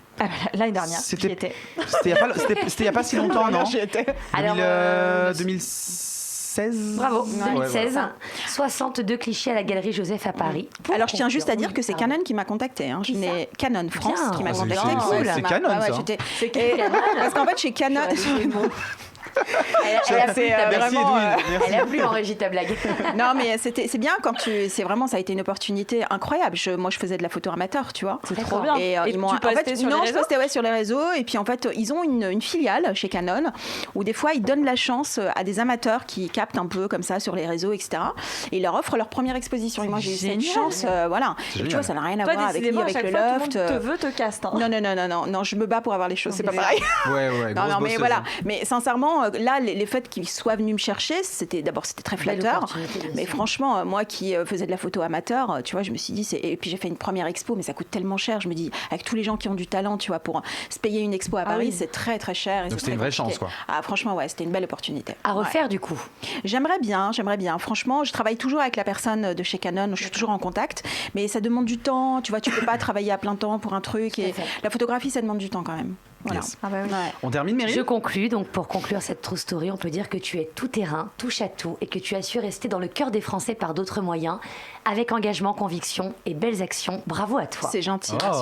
C: L'année dernière.
B: C'était
C: j'y étais.
B: il y a pas si longtemps, non
D: J'y étais.
E: Alors,
B: 2016.
E: Bravo,
B: Ouais,
E: 2016.
B: voilà.
E: 62 clichés à la Galerie Joseph à Paris.
D: Alors je tiens juste à dire que c'est
E: Pardon.
D: Canon qui m'a contacté. Hein.
E: Qui ça
D: Canon France
E: Bien.
D: qui m'a
B: Oh, c'est
D: contacté.
B: cool.
D: Ouais,
B: C'est
D: m'a-
B: Canon, ça.
D: j'étais-
E: C'est Canon.
D: Parce qu'en fait chez Canon,
E: Elle a plu
D: c'est,
E: ta blague.
B: Merci
D: vraiment,
B: Edwin, merci.
E: Elle a plu en régie ta blague.
D: non mais c'est bien quand c'est vraiment ça a été une opportunité incroyable. Moi je faisais de la photo amateur, tu vois.
E: C'est
C: trop bien.
D: Et
C: Et
D: ils m'ont
C: tu
D: en fait,
C: postais sur les
D: non, je
C: réseaux
D: postais sur les réseaux et puis en fait ils ont une filiale chez Canon où des fois ils donnent la chance à des amateurs qui captent un peu comme ça sur les réseaux etc. Et ils leur offrent leur première exposition. Et moi j'ai eu cette
C: génial.
D: chance voilà.
B: C'est
D: Et tu
B: génial.
D: vois ça n'a rien à
C: Toi,
D: voir avec
C: décidément, à
D: avec
C: chaque
D: le
C: fois, tout le
D: loft.
C: monde te veut, te caste. Hein.
D: Non, je me bats pour avoir les choses, c'est pas
C: Mais
D: pareil.
B: Ouais,
D: Non,
B: grosse
D: mais
B: bosseuse.
D: voilà. Mais sincèrement, là, les faits qu'ils soient venus me chercher, c'était très
E: Belle
D: flatteur.
E: opportunité, bien
D: Mais
E: sûr.
D: franchement, moi qui faisais de la photo amateur, tu vois, je me suis dit, et puis j'ai fait une première expo, mais ça coûte tellement cher. Je me dis, avec tous les gens qui ont du talent, tu vois, pour se payer une expo à Paris,
C: oui.
D: c'est très très cher. Et
B: Donc
D: c'est
B: c'était une
D: très
B: vraie
D: compliqué.
B: chance, quoi.
D: Ah, franchement, ouais, c'était une belle opportunité.
E: À
D: Ouais.
E: refaire du coup.
D: J'aimerais bien. Franchement, je travaille toujours avec la personne de chez Canon, je suis toujours en contact, mais ça demande du temps, tu vois, tu peux pas travailler à plein temps pour un truc. Et
E: Tout à fait.
D: la photographie, ça demande du temps quand même. Voilà.
B: Yes.
C: Ah bah oui.
D: Ouais.
B: On termine, Meryl
E: Je conclus, donc pour conclure cette true story, on peut dire que tu es tout terrain, touche à tout, et que tu as su rester dans le cœur des Français par d'autres moyens, avec engagement, conviction et belles actions. Bravo à toi.
D: C'est gentil.
B: Oh,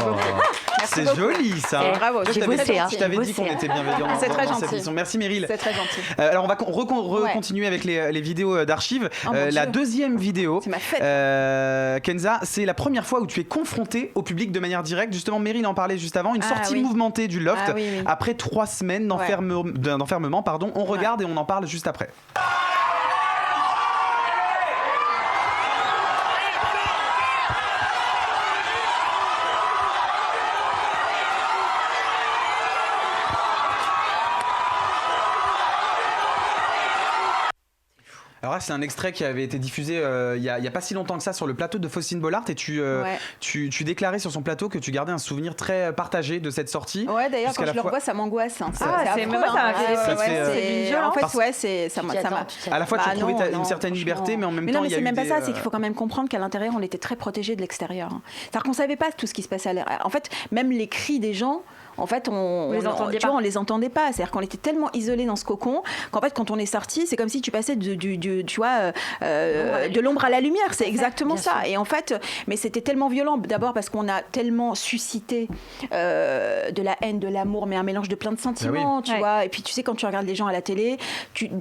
B: c'est joli ça.
E: Eh,
D: bravo.
B: Je
E: j'ai
B: t'avais-
E: bossé, hein,
B: je t'avais
E: j'ai
B: dit qu'on
E: bossé,
B: était
E: hein.
B: bienveillants
D: C'est très
B: dans cette
D: gentil.
B: émission. Merci Meryl.
D: C'est très gentil.
B: Alors on va continuer avec les vidéos d'archives.
D: Oh, mon
B: La
D: Dieu.
B: deuxième vidéo,
D: C'est ma fête.
B: Kenza, c'est la première fois où tu es confrontée au public de manière directe. Justement, Meryl en parlait juste avant, une
D: Ah,
B: sortie
D: oui.
B: mouvementée du loft
D: Ah, oui, oui.
B: après 3 semaines d'enfermement. Pardon. On regarde et on en parle juste après. Alors là, c'est un extrait qui avait été diffusé il y a pas si longtemps que ça sur le plateau de Faustine Bollard et tu déclarais sur son plateau que tu gardais un souvenir très partagé de cette sortie.
D: Ouais, d'ailleurs,
B: Jusqu'à
D: quand
B: la
D: je le
B: fois-
D: revois, ça m'angoisse. Hein.
C: Ah, c'est-
D: affreux,
C: mais moi, ça m'a
D: hein.
C: fait-
B: ça te fait,
C: c'est d'une
D: En fait,
B: Parce-
D: ouais, ça
E: Tu
D: m'a.
E: t'y attends, tu t'y
B: À la fois, tu
D: Bah
B: retrouvais
D: non,
B: une certaine
D: franchement.
B: liberté, mais en même
D: Mais
B: temps,
D: non, mais
B: il y a
D: c'est
B: eu
D: même pas
B: des,
D: ça, c'est qu'il faut quand même comprendre qu'à l'intérieur, on était très protégés de l'extérieur. C'est-à-dire qu'on savait pas tout ce qui se passait à l'intérieur. En fait, même les cris des gens. En fait, on
C: les entendait pas.
D: on les entendait pas. C'est-à-dire qu'on était tellement isolés dans ce cocon qu'en fait, quand on est sorti, c'est comme si tu passais de l'ombre à la lumière. C'est exactement
E: bien
D: ça.
E: sûr.
D: Et en fait, mais c'était tellement violent. D'abord parce qu'on a tellement suscité de la haine, de l'amour, mais un mélange de plein de sentiments, tu
C: Ouais.
D: vois. Et puis tu sais, quand tu regardes les gens à la télé,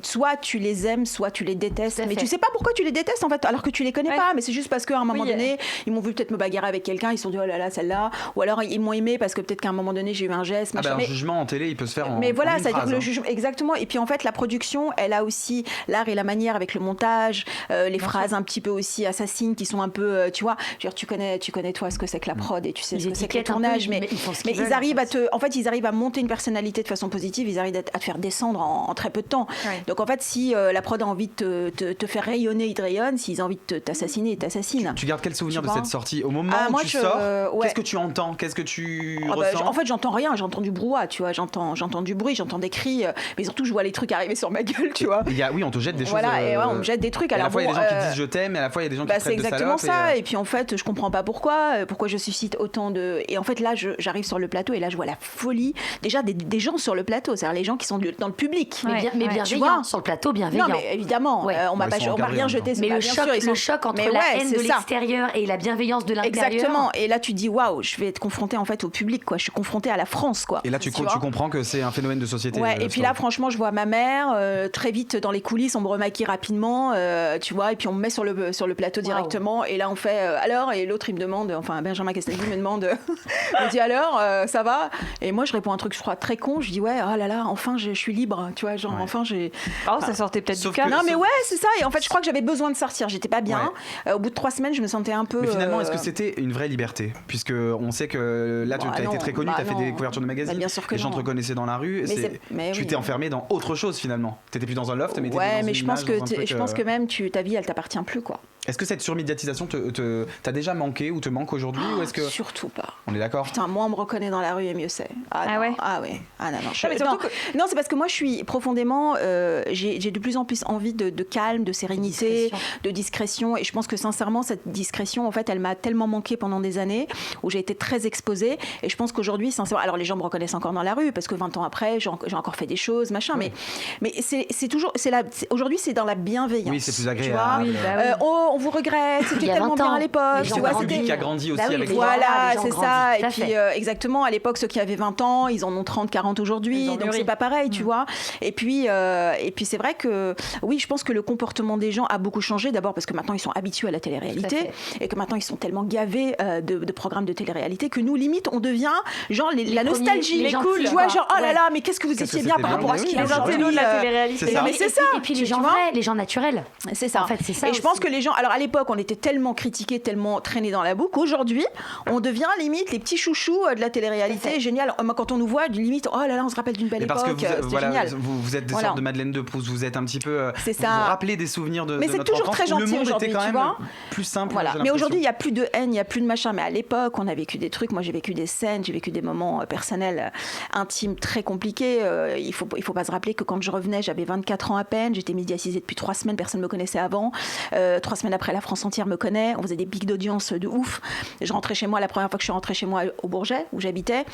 D: soit tu les aimes, soit tu les détestes.
E: Tout à
D: Mais
E: fait.
D: tu sais pas pourquoi tu les détestes en fait, alors que tu les connais
C: Ouais.
D: pas. Mais c'est juste parce qu'à un moment
C: Oui,
D: donné, ils m'ont vu peut-être me bagarrer avec quelqu'un, ils se sont dit oh là là, celle-là. Ou alors ils m'ont aimé parce que peut-être qu'à un moment donné, j'ai eu un geste.
B: Ah
D: machin.
B: bah, un
D: Mais-
B: jugement en télé, il peut se faire en
D: mais voilà,
B: en une
D: c'est-à-dire
B: phrase,
D: que le
B: hein.
D: jugement, exactement. Et puis en fait, la production, elle a aussi l'art et la manière avec le montage, les phrases un petit peu aussi assassines qui sont un peu, tu vois, je veux dire, tu connais toi ce que c'est que la prod et tu sais
E: Ils
D: ce que c'est que le
E: étiquettent un peu,
D: tournage, mais
E: ils font ce
D: mais
E: qu'ils
D: ils
E: veulent,
D: arrivent
E: en fait.
D: ils arrivent à monter une personnalité de façon positive, ils arrivent à te faire descendre en très peu de temps.
C: Ouais.
D: Donc en fait, si la prod a envie de te faire rayonner, ils te rayonnent. S'ils ont envie de t'assassiner, ils t'assassinent.
B: Tu gardes quel souvenir
D: Tu
B: de
D: vois
B: cette sortie au moment
D: Ah,
B: où
D: moi,
B: tu
D: je-
B: sors
D: ouais.
B: Qu'est-ce que tu entends? Qu'est-ce que tu
D: Ah bah,
B: ressens?
D: en fait, j'entends j'entends rien, j'entends du brouhaha, tu vois, j'entends du bruit, j'entends des cris, mais surtout je vois les trucs arriver sur ma gueule, tu vois.
B: Oui, on te jette des choses.
D: Voilà, et on me jette des trucs.
B: À la fois il y a des gens qui disent je t'aime, et à la fois il y a des gens qui te traitent de salope.
D: C'est exactement ça. Et puis en fait, je comprends pas pourquoi je suscite autant de. Et en fait, là, j'arrive sur le plateau et là, je vois la folie. Déjà, des gens sur le plateau, c'est-à-dire les gens qui sont dans le public.
E: Mais bienveillants, sur le plateau, bienveillants.
D: Non, mais évidemment, on m'a rien jeté.
E: Mais le choc entre la haine de l'extérieur et la bienveillance de l'intérieur.
D: Exactement. Et là, tu dis waouh, je vais être confrontée en fait au public, quoi. Je suis confrontée à la France, quoi.
B: Et là, tu comprends que c'est un phénomène de société.
D: Ouais. Et puis là, franchement, je vois ma mère très vite dans les coulisses, on me remaquille rapidement, tu vois, et puis on me met sur le plateau directement. Et là, on fait alors, et l'autre il me demande, enfin Benjamin Castaldi me demande, me dit alors, ça va? Et moi, je réponds un truc, je crois très con. Je dis ouais, oh là là, enfin, je suis libre, tu vois, genre enfin j'ai.
C: Ça sortait peut-être du cas.
D: Non, mais ouais, c'est ça. Et en fait, je crois que j'avais besoin de sortir. J'étais pas bien. Au bout de 3 semaines, je me sentais un peu.
B: Mais finalement, est-ce que c'était une vraie liberté? Puisque on sait que là, tu as été très connue, tu as fait des couvertures de magazines,
D: bien sûr que
B: les gens te reconnaissaient dans la rue. Tu t'es enfermée dans autre chose finalement. T'étais plus dans un loft, mais t'étais dans une image,
D: je pense que même ta vie, elle t'appartient plus, quoi.
B: Est-ce que cette surmédiatisation t'a déjà manqué ou te manque aujourd'hui ou est-ce que...
D: Surtout pas.
B: On est d'accord?
D: Putain, moi on me reconnaît dans la rue et mieux c'est.
C: Ouais.
D: Ah ouais. Ah non. Non, c'est parce que moi je suis profondément... j'ai de plus en plus envie de calme, de sérénité, de discrétion. Et je pense que sincèrement, cette discrétion, en fait, elle m'a tellement manqué pendant des années où j'ai été très exposée. Et je pense qu'aujourd'hui, sincèrement... Alors les gens me reconnaissent encore dans la rue parce que 20 ans après, j'ai encore fait des choses, machin. Oui. Mais c'est toujours... Aujourd'hui, c'est dans la bienveillance.
B: Oui, c'est plus agréable.
D: On vous regrette, c'était tellement bien à l'époque.
B: Tu vois, public qui a grandi aussi avec
D: voilà, c'est ça. Et puis exactement, à l'époque, ceux qui avaient 20 ans, ils en ont 30, 40 aujourd'hui, donc c'est pas pareil, tu vois. Et puis c'est vrai que oui, je pense que le comportement des gens a beaucoup changé. D'abord parce que maintenant ils sont habitués à la télé-réalité et que maintenant ils sont tellement gavés de programmes de télé-réalité que nous, limite, on devient genre la nostalgie, les cool, tu vois, genre oh là là, mais qu'est-ce que vous étiez bien par rapport à ce qu'il y a aujourd'hui.
C: Les intellos de la télé-réalité.
D: Mais c'est ça.
E: Et puis les gens vrais, les gens naturels.
D: C'est ça.
E: En fait, c'est ça.
D: Et je pense que les gens, alors à l'époque, on était tellement critiqués, tellement traînés dans la boue qu'aujourd'hui, on devient limite les petits chouchous de la télé-réalité. Génial. Quand on nous voit, limite, oh là là, on se rappelle d'une belle époque. Parce que
B: génial. Vous êtes des sortes de Madeleine de Proust. Vous êtes un petit peu.
D: C'est ça.
B: Vous vous rappelez des souvenirs de notre enfance.
D: Mais c'est toujours très gentil aujourd'hui, tu vois.
B: Plus simple.
D: Voilà. Mais aujourd'hui, il y a plus de haine, il y a plus de machin. Mais à l'époque, on a vécu des trucs. Moi, j'ai vécu des scènes, j'ai vécu des moments personnels, intimes, très compliqués. Il faut pas se rappeler que quand je revenais, j'avais 24 ans à peine. J'étais médiatisée depuis 3 semaines. Personne ne me connaissait avant. 3 semaines après, la France entière me connaît. On faisait des pics d'audience de ouf. Je rentrais chez moi, la première fois que je suis rentrée chez moi au Bourget, où j'habitais,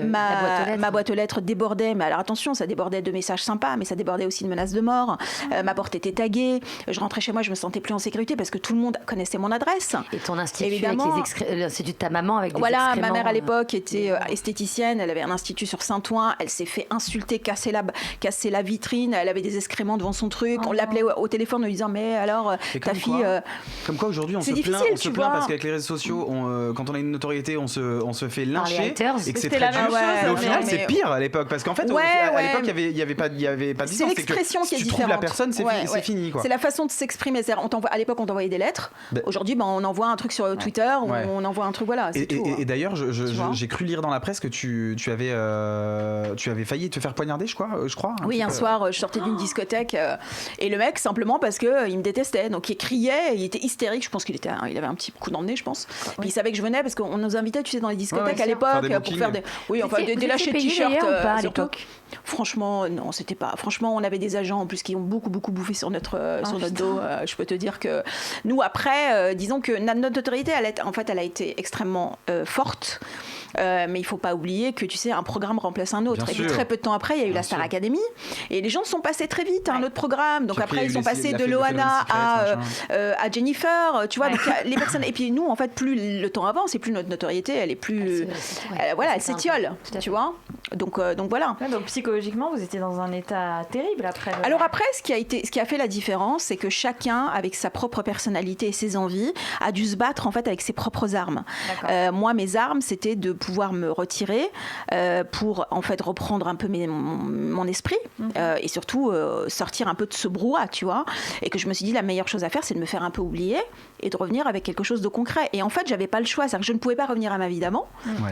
D: ma boîte aux lettres débordait. Mais alors attention, ça débordait de messages sympas, mais ça débordait aussi de menaces de mort. Ma porte était taguée. Je rentrais chez moi, je me sentais plus en sécurité parce que tout le monde connaissait mon adresse.
E: Et ton institut,
D: évidemment,
E: avec l'institut de ta maman avec des
D: excréments. Ma mère à l'époque était esthéticienne. Elle avait un institut sur Saint-Ouen. Elle s'est fait insulter, casser la vitrine. Elle avait des excréments devant son truc. On l'appelait au téléphone en lui disant mais alors ta fille.
B: Comme quoi aujourd'hui on se plaint parce qu'avec les réseaux sociaux, quand on a une notoriété, on se fait lyncher et que c'est très dur. Mais au final, c'est pire à l'époque parce qu'en fait, à l'époque, il y avait pas de distance.
D: C'est l'expression qui est différente.
B: Si tu trouves la personne, c'est fini, quoi.
D: C'est la façon de s'exprimer. À l'époque, on t'envoyait des lettres. Aujourd'hui, on envoie un truc sur Twitter, on envoie un truc, voilà.
B: Et d'ailleurs, j'ai cru lire dans la presse que tu avais failli te faire poignarder, je crois.
D: Oui, un soir, je sortais d'une discothèque et le mec, simplement parce que il me détestait, donc il criait, il était hystérique. Je pense qu'il avait un petit coup dans le nez, je pense. Puis il savait que je venais parce qu'on nous invitait, tu sais, dans les discothèques à l'époque pour faire des lâchers de t-shirts
E: à l'époque.
D: Franchement, non, c'était pas. Franchement, on avait des agents en plus qui ont beaucoup bouffé sur notre dos. Je peux te dire que nous, après, disons que notre autorité, elle a été extrêmement forte. Mais il faut pas oublier que tu sais, un programme remplace un autre. Et puis très peu de temps après, il y a eu la Star Academy et les gens sont passés très vite à un autre programme. Donc après, ils sont passés de Loana à Jennifer. Tu vois, donc, les personnes. Et puis nous, en fait, plus le temps avance et plus notre notoriété, elle est plus. Elle s'étiole. Tu vois. Donc voilà.
C: Donc psychologiquement, vous étiez dans un état terrible après.
D: Alors après, ce qui a fait la différence, c'est que chacun, avec sa propre personnalité et ses envies, a dû se battre en fait avec ses propres armes. Moi, mes armes, c'était de pouvoir me retirer pour en fait reprendre un peu mon esprit et surtout sortir un peu de ce brouhaha, tu vois. Et que je me suis dit la meilleure chose à faire, c'est de me faire un peu oublier et de revenir avec quelque chose de concret. Et en fait, j'avais pas le choix, c'est-à-dire que je ne pouvais pas revenir à ma vie d'avant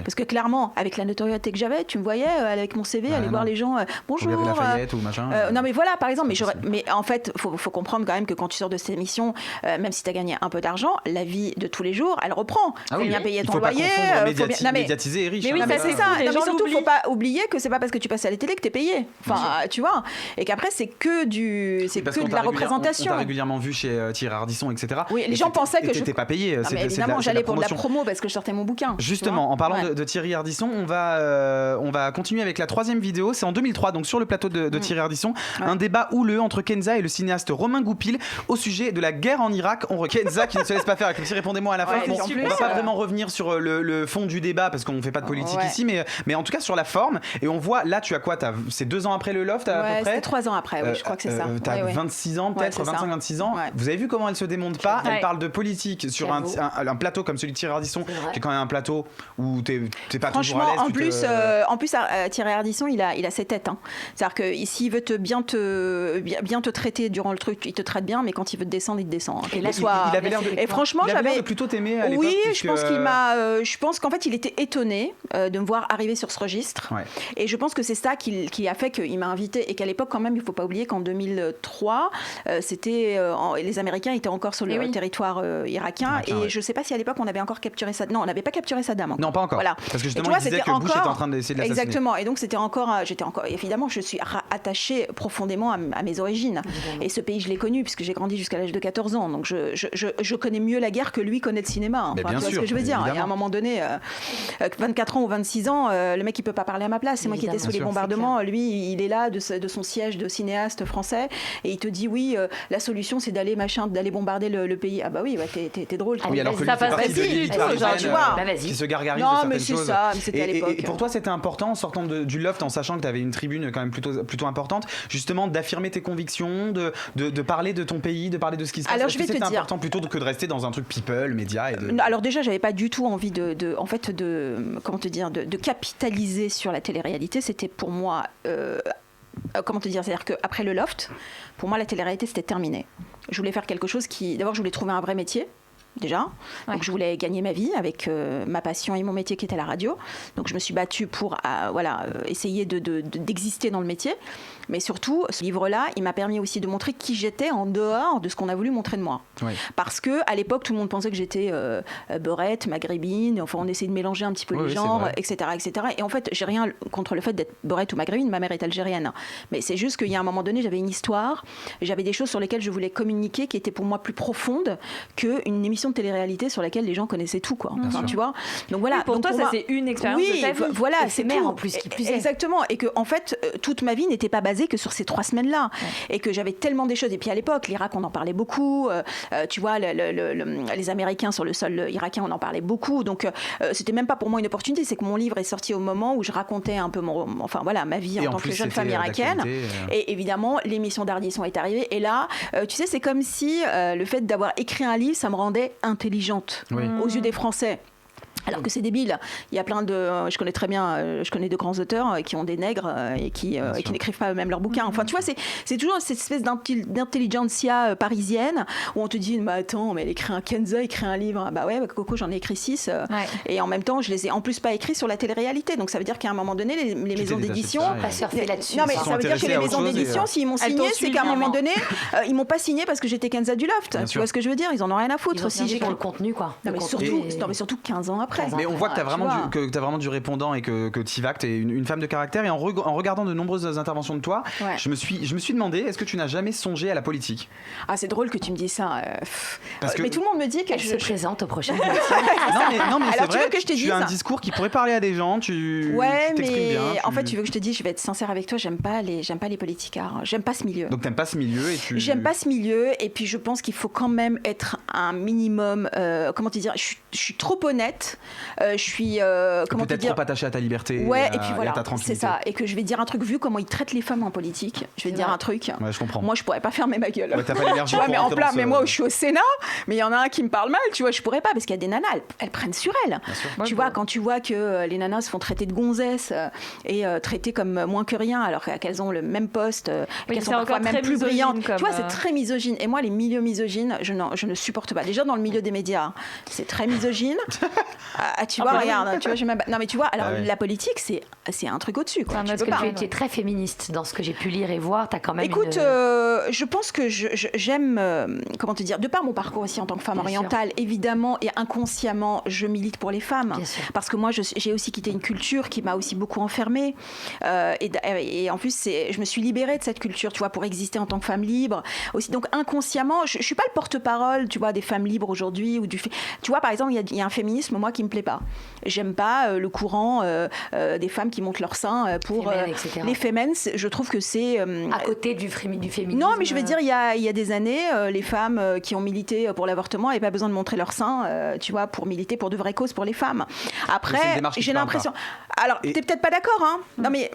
D: parce que clairement, avec la notoriété que j'avais, tu me voyais, avec mon CV, aller voir les gens. Bonjour.
B: Pour Lafayette ou machin.
D: Non, mais voilà, par exemple. Mais en fait, faut comprendre quand même que quand tu sors de cette émission, même si tu as gagné un peu d'argent, la vie de tous les jours, elle reprend.
B: Ah oui,
D: bien payer ton
B: faut
D: loyer.
B: Faut pas confondre médiatisé et riche.
C: Mais oui,
D: c'est ça. Non, mais surtout, faut pas oublier que c'est pas parce que tu passes à la télé que t'es payé. Enfin, tu vois. Et qu'après, c'est que de la représentation.
B: On t'a régulièrement vu chez Thierry Ardisson, etc.
D: Oui, les gens pensaient que
B: je n'étais pas payé.
D: Mais évidemment, j'allais pour de la promo parce que je sortais mon bouquin.
B: Justement, en parlant de Thierry Ardisson, on va continuer avec la 3e vidéo. C'est en 2003, donc sur le plateau de Thierry Ardisson, un débat houleux entre Kenza et le cinéaste Romain Goupil au sujet de la guerre en Irak. Kenza qui ne se laisse pas faire. Comme si répondez-moi à la fin. On va pas vraiment revenir sur le fond du débat parce qu'on ne fait pas de politique ici, mais en tout cas sur la forme. Et on voit là, tu as quoi? C'est 2 ans après le Loft à peu près.
D: C'est 3 ans après. Oui, je crois que c'est ça.
B: T'as 26 ans peut-être, 25-26 ans. Vous avez vu comment elle se démonte pas? Elle parle de politique sur un plateau comme celui de Thierry Ardisson, qui est quand même un plateau où t'es pas toujours à l'aise.
D: En plus, Thierry Ardisson, il a ses têtes. C'est-à-dire que s'il veut bien te traiter durant le truc, il te traite bien, mais quand il veut te descendre, il te descend.
B: Il avait l'air
D: et franchement,
B: j'avais plutôt t'aimer à l'époque.
D: Oui, je pense qu'en fait, il était étonné de me voir arriver sur ce registre. Ouais. Et je pense que c'est ça qui a fait qu'il m'a invité et qu'à l'époque, quand même, il faut pas oublier qu'en 2003, les Américains étaient encore sur le territoire irakien. Et je sais pas si à l'époque on avait encore capturé Saddam. Non, on n'avait pas capturé Saddam.
B: Non, pas encore. Voilà. Parce que justement, il disait que Bush était en train d'essayer de l'assassiner.
D: Exactement. Et donc j'étais encore. Évidemment, je suis attachée profondément à mes origines. Et ce pays, je l'ai connu puisque j'ai grandi jusqu'à l'âge de 14 ans. Donc je connais mieux la guerre que lui connaît le cinéma.
B: Enfin,
D: tu vois ce que je veux dire. Il y a un moment donné, 24 ans ou 26 ans, le mec il peut pas parler à ma place. C'est moi qui étais sous les bombardements. Lui, il est là de son siège de cinéaste français et il te dit oui, la solution c'est d'aller bombarder le pays. Ah bah oui, t'es drôle.
B: Ah oui, alors que lui, ça passe facile, qui se gargarise de certaines choses.
D: Non, mais c'est ça, c'était à l'époque.
B: Et pour toi, c'était important en sortant du Loft, en sachant que tu avais une tribune quand même plutôt importante, justement d'affirmer tes convictions, de parler de ton pays, de parler de ce qui se passe.
D: Alors je vais te dire,
B: c'était important plutôt que de rester dans un truc people, média.
D: Alors déjà, j'avais pas du tout envie de capitaliser sur la télé-réalité. C'était pour moi, c'est-à-dire qu'après le Loft, pour moi, la télé-réalité c'était terminé. Je voulais faire quelque chose d'abord, je voulais trouver un vrai métier. Déjà, donc je voulais gagner ma vie avec ma passion et mon métier qui était la radio. Donc je me suis battue pour essayer d'exister dans le métier. Mais surtout, ce livre-là, il m'a permis aussi de montrer qui j'étais en dehors de ce qu'on a voulu montrer de moi. Oui. Parce que à l'époque, tout le monde pensait que j'étais beurette, maghrébine. Enfin, on essayait de mélanger un petit peu les genres, etc., etc. Et en fait, j'ai rien contre le fait d'être beurette ou maghrébine. Ma mère est algérienne. Mais c'est juste qu'il y a un moment donné, j'avais une histoire, j'avais des choses sur lesquelles je voulais communiquer qui étaient pour moi plus profondes qu'une émission de télé-réalité sur laquelle les gens connaissaient tout, quoi. Enfin, tu vois. Donc voilà.
C: Oui, pour toi, ça c'est une expérience de ta vie.
D: Voilà, c'est
E: mère en plus qui plus est.
D: Exactement. Et que en fait, toute ma vie n'était pas basée que sur ces 3 semaines-là. Ouais. Et que j'avais tellement des choses. Et puis à l'époque, l'Irak, on en parlait beaucoup. Tu vois, les Américains sur le sol irakien, on en parlait beaucoup. Donc c'était même pas pour moi une opportunité. C'est que mon livre est sorti au moment où je racontais un peu ma vie en tant que jeune femme irakienne. Et évidemment, l'émission d'Ardisson est arrivée. Et là, tu sais, c'est comme si le fait d'avoir écrit un livre, ça me rendait intelligente aux yeux des Français. Alors que c'est débile. Il y a plein je connais de grands auteurs qui ont des nègres et qui n'écrivent pas eux-mêmes leurs bouquins. Enfin, tu vois, c'est toujours cette espèce d'intelligentsia parisienne où on te dit, mais attends, mais Kenza écrit un livre. Ah bah ouais, Coco, j'en ai écrit 6. Et en même temps, je les ai en plus pas écrits sur la télé-réalité. Donc ça veut dire qu'à un moment donné, les maisons d'édition.
E: Pas surfer là-dessus.
D: Non, mais ça veut dire que les maisons d'édition, s'ils m'ont signé, c'est qu'à un moment donné, ils m'ont pas signé parce que j'étais Kenza du Loft. Tu vois ce que je veux dire? Ils en ont rien à foutre.
E: Si j'ai pour le contenu, quoi.
D: Non, mais surtout 15 ans après.
B: Mais on voit que tu as vraiment du répondant et que tu y vas, que tu es une femme de caractère. Et en regardant de nombreuses interventions de toi, je me suis demandé, est-ce que tu n'as jamais songé à la politique?
D: Ah, c'est drôle que tu me dises ça. Mais tout le monde me dit qu'elle
E: se présente au prochain.
B: non, mais
D: alors,
B: c'est vrai,
D: que je te dise,
B: tu as un discours qui pourrait parler à des gens. Tu t'exprimes bien.
D: En fait, tu veux que je te dise, je vais être sincère avec toi, j'aime pas les politicards. J'aime pas ce milieu.
B: Donc t'aimes pas ce milieu
D: J'aime pas ce milieu et puis je pense qu'il faut quand même être un minimum. Comment te dire? Je suis trop honnête. Je suis
B: peut-être trop attachée à ta liberté
D: et puis voilà,
B: à ta tranquillité.
D: c'est ça. Et que je vais dire un truc, vu comment ils traitent les femmes en politique, je vais te dire un truc.
B: Ouais, je comprends.
D: Moi, je pourrais pas fermer ma gueule.
B: Ouais, t'as pas l'énergie
D: mais moi, je suis au Sénat, mais il y en a un qui me parle mal, tu vois, je pourrais pas, parce qu'il y a des nanas, elles prennent sur elles. Tu vois, quand tu vois que les nanas se font traiter de gonzesses et traitées comme moins que rien, alors qu'elles ont le même poste, qu'elles sont parfois même plus brillantes. Tu vois, c'est très misogyne. Et moi, les milieux misogynes, je ne supporte pas. Déjà, dans le milieu des médias, c'est très misogyne. Tu vois, regarde, tu vois, non mais tu vois, alors la politique, c'est un truc au-dessus, quoi.
E: Tu es très féministe dans ce que j'ai pu lire et voir. T'as quand même.
D: Écoute, je pense que j'aime, comment te dire, de par mon parcours aussi en tant que femme orientale, évidemment, et inconsciemment, je milite pour les femmes, parce que moi, j'ai aussi quitté une culture qui m'a aussi beaucoup enfermée, et en plus, je me suis libérée de cette culture, tu vois, pour exister en tant que femme libre aussi. Donc inconsciemment, je suis pas le porte-parole, tu vois, des femmes libres aujourd'hui ou tu vois, par exemple, il y a un féminisme, moi, qui me plaît pas. J'aime pas le courant des femmes qui montent leur sein pour les femmes. Je trouve que c'est
E: à côté du féminisme.
D: Non, mais je veux dire, il y a des années, les femmes qui ont milité pour l'avortement n'avaient pas besoin de montrer leur sein, tu vois, pour militer pour de vraies causes pour les femmes. Après, j'ai l'impression. Alors, t'es peut-être pas d'accord, hein. Non, mais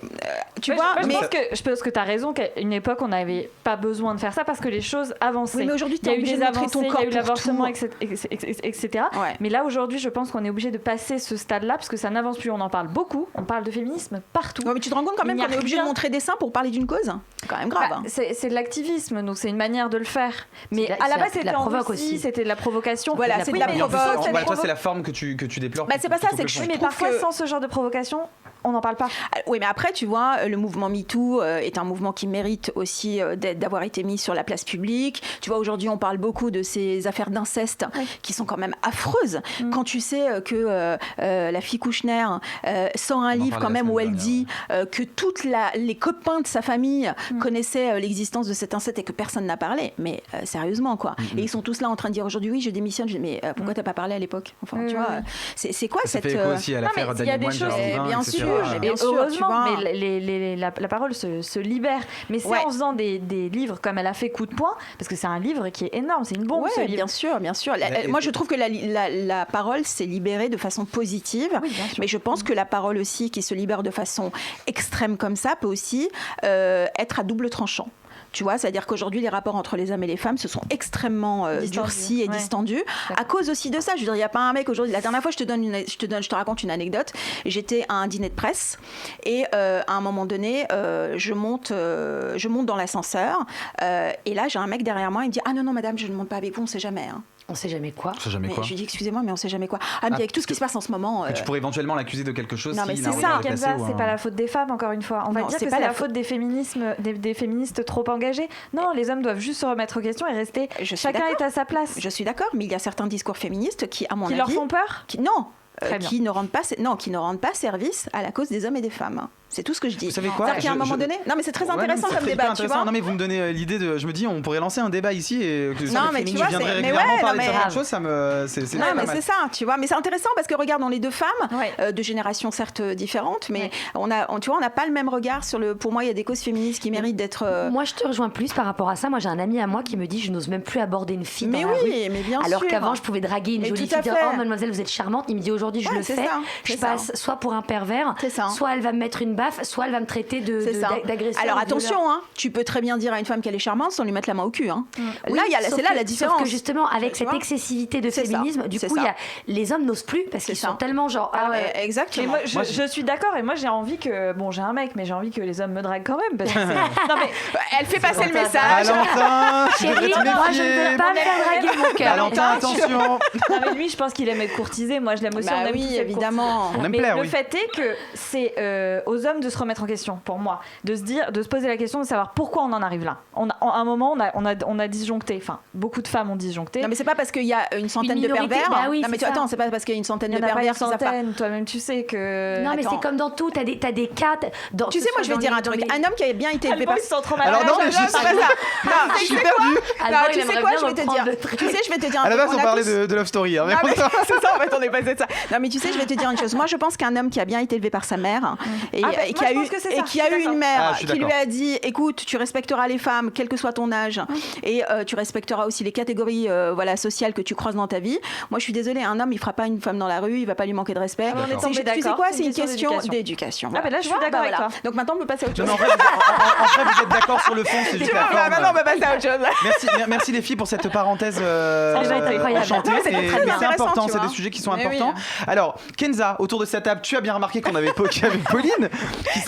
D: tu vois.
C: Je pense que t'as raison qu'à une époque, on n'avait pas besoin de faire ça parce que les choses avançaient.
D: Oui, mais aujourd'hui,
C: il y a eu des avancées, il y a eu l'avortement, etc.
D: Ouais.
C: Mais là, aujourd'hui, je pense qu'on est obligé de passer ce stade-là parce que ça n'avance plus. On en parle beaucoup. On parle de féminisme partout.
D: Ouais, mais tu te rends compte quand même qu'on est obligé de montrer des seins pour parler d'une cause ? C'est quand même grave.
C: Bah, c'est de l'activisme, donc c'est une manière de le faire. Mais à la base, c'était de la provocation.
D: Voilà, c'est de la provocation.
B: Toi, c'est la forme que tu déplores.
D: Bah, c'est pas ça, c'est que je
C: mais parfois, sans ce genre de provocation, on n'en parle pas.
D: Oui, mais après, tu vois, le mouvement MeToo est un mouvement qui mérite aussi d'avoir été mis sur la place publique. Tu vois, aujourd'hui, on parle beaucoup de ces affaires d'inceste qui sont quand même affreuses. Quand tu sais que la fille Kouchner sort un livre quand même où elle dit que toutes les copains de sa famille connaissaient l'existence de cet inceste et que personne n'a parlé. Mais sérieusement, quoi. Et ils sont tous là en train de dire aujourd'hui, oui, je démissionne. Mais pourquoi t'as pas parlé à l'époque ? Enfin, tu vois, c'est quoi cette...
B: Ça fait écho aussi à l'affaire Dany Moine,
D: bien sûr.
C: Bien sûr, heureusement, mais la parole se libère. Mais c'est en faisant des livres comme elle a fait Coup de poing, parce que c'est un livre qui est énorme, c'est une bombe, ce livre.
D: Bien sûr. Moi, je trouve que la parole s'est libérée de façon positive, mais je pense que la parole aussi, qui se libère de façon extrême comme ça, peut aussi être à double tranchant. Tu vois, c'est-à-dire qu'aujourd'hui, les rapports entre les hommes et les femmes se sont extrêmment durcis et distendus à cause aussi de ça. Je veux dire, il n'y a pas un mec aujourd'hui. La dernière fois, je te raconte une anecdote. J'étais à un dîner de presse et à un moment donné, je monte dans l'ascenseur et là, j'ai un mec derrière moi. Il me dit « Ah non, madame, je ne monte pas avec vous, on ne sait jamais. Hein. »
E: On sait jamais quoi.
B: Je lui
D: dis excusez-moi, mais on sait jamais quoi. Mais avec tout ce qui se passe en ce moment.
B: Tu pourrais éventuellement l'accuser de quelque chose.
C: Non, mais c'est ça, Kenza, c'est pas la faute des femmes, encore une fois. On va dire que c'est la faute des féministes trop engagés. Non, les hommes doivent juste se remettre aux questions et rester. Chacun est à sa place.
D: Je suis d'accord, mais il y a certains discours féministes qui, à mon avis.
C: Qui leur font peur ?
D: Qui ne rendent pas service à la cause des hommes et des femmes. C'est tout ce que je dis.
B: Vous savez quoi ?
D: C'est-à-dire qu'à un moment donné... Non, mais c'est très intéressant comme débat, tu vois.
B: Non, mais vous me donnez l'idée de... Je me dis, on pourrait lancer un débat ici et que
D: non, mais tu vois,
B: je viendrais régulièrement parler de certaines choses, ça me...
D: Non, mais c'est ça, tu vois. Mais c'est intéressant parce que, regarde, on est deux femmes, de générations certes différentes, mais on n'a pas le même regard sur le... Pour moi, il y a des causes féministes qui méritent d'être...
E: Moi, je te rejoins plus par rapport à ça. Moi, j'ai un ami à moi qui me dit, je n'ose même plus aborder une fille dans la rue.
D: Mais bien sûr.
E: Alors qu'avant, je pouvais draguer une jolie fille, dire, oh, mademoiselle, vous êtes charmante. Il me dit, aujourd'hui, je le fais. Je passe soit pour un pervers, soit elle va me mettre une baffe, soit elle va me traiter d'agresseur.
D: Alors attention, hein, tu peux très bien dire à une femme qu'elle est charmante sans lui mettre la main au cul. Hein. Là, c'est là la différence.
E: Sauf que justement, avec cette excessivité de féminisme, du coup, les hommes n'osent plus parce qu'ils sont tellement genre.
D: Exactement.
C: Moi, je suis d'accord et moi j'ai envie que. Bon, j'ai un mec, mais j'ai envie que les hommes me draguent quand même. Parce que non, mais
D: elle fait passer le message.
B: Valentin,
E: chérie, moi je ne veux pas me faire draguer mon cœur.
B: Valentin, attention.
C: Non, mais lui, je pense qu'il aime être courtisé. Moi, je l'aime aussi.
D: Oui, évidemment.
C: Le fait est que c'est aux hommes de se remettre en question. Pour moi, de se poser la question de savoir pourquoi on en arrive là. À un moment, on a disjoncté. Enfin, beaucoup de femmes ont disjoncté.
D: Non, mais c'est pas parce qu'il y a une centaine de pervers.
E: Bah oui,
D: non, mais attends, c'est pas parce qu'il y a une centaine de pervers.
C: Toi-même, tu sais que.
E: Non, mais c'est comme dans tout. T'as des cas.
D: Tu sais, moi, je vais te dire un truc. Un homme qui a bien été élevé par.
B: Alors non, mais je suis perdu.
D: Tu sais quoi, je vais te dire. Tu sais, je vais te dire un truc.
B: À la base, on parlait de Love Story.
D: C'est ça, en fait, on est passé de ça. Non, mais tu sais, je vais te dire une chose. Moi, je pense qu'un homme qui a bien été élevé par sa mère et qui a eu une mère qui lui a dit écoute, tu respecteras les femmes quel que soit ton âge et tu respecteras aussi les catégories sociales que tu croises dans ta vie. Moi, je suis désolée, un homme, il fera pas une femme dans la rue, il va pas lui manquer de respect. Tu sais quoi, c'est une question d'éducation.
C: Ah, ben là, je suis d'accord avec toi.
D: Donc maintenant, on peut passer à autre chose.
B: En fait, vous êtes d'accord sur le fond, c'est juste la forme.
D: Maintenant, on peut passer à autre chose.
B: Merci les filles pour cette parenthèse
E: incroyable.
B: C'est important, c'est des sujets qui sont importants. Alors, Kenza, autour de cette table, tu as bien remarqué qu'on avait Pauline qui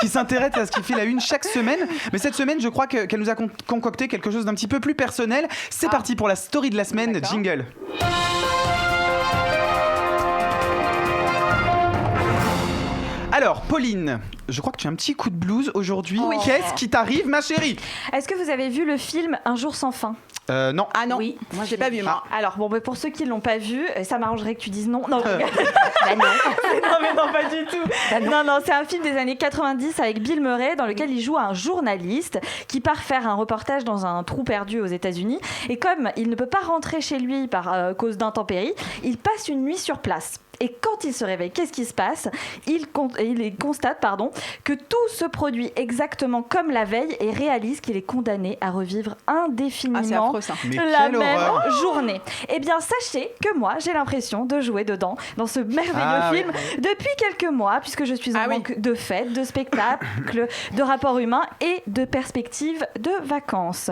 B: s'intéresse à ce qui fait la une chaque semaine. Mais cette semaine, je crois qu'elle nous a concocté quelque chose d'un petit peu plus personnel. C'est parti pour la story de la semaine. Jingle. Alors, Pauline, je crois que tu as un petit coup de blues aujourd'hui.
C: Oui.
B: Qu'est-ce qui t'arrive, ma chérie?
C: Est-ce que vous avez vu le film Un jour sans fin?
B: Non.
D: Ah non,
E: Oui.
D: moi j'ai pas vu. Moi.
C: Alors bon, pour ceux qui l'ont pas vu, ça m'arrangerait que tu dises non. Non,
E: Bah non.
C: non mais non, pas du tout.
E: Bah non.
C: Non, c'est un film des années 90 avec Bill Murray dans lequel il joue un journaliste qui part faire un reportage dans un trou perdu aux États-Unis. Et comme il ne peut pas rentrer chez lui par cause d'intempéries, il passe une nuit sur place. Et quand il se réveille, qu'est-ce qui se passe? Il constate que tout se produit exactement comme la veille et réalise qu'il est condamné à revivre indéfiniment
D: C'est affreux ça.
B: Mais
C: la
B: quelle
C: même
B: horreur.
C: journée. Eh bien, sachez que moi, j'ai l'impression de jouer dedans, dans ce merveilleux film, depuis quelques mois, puisque je suis en manque de fêtes, de spectacles, de rapports humains et de perspectives de vacances.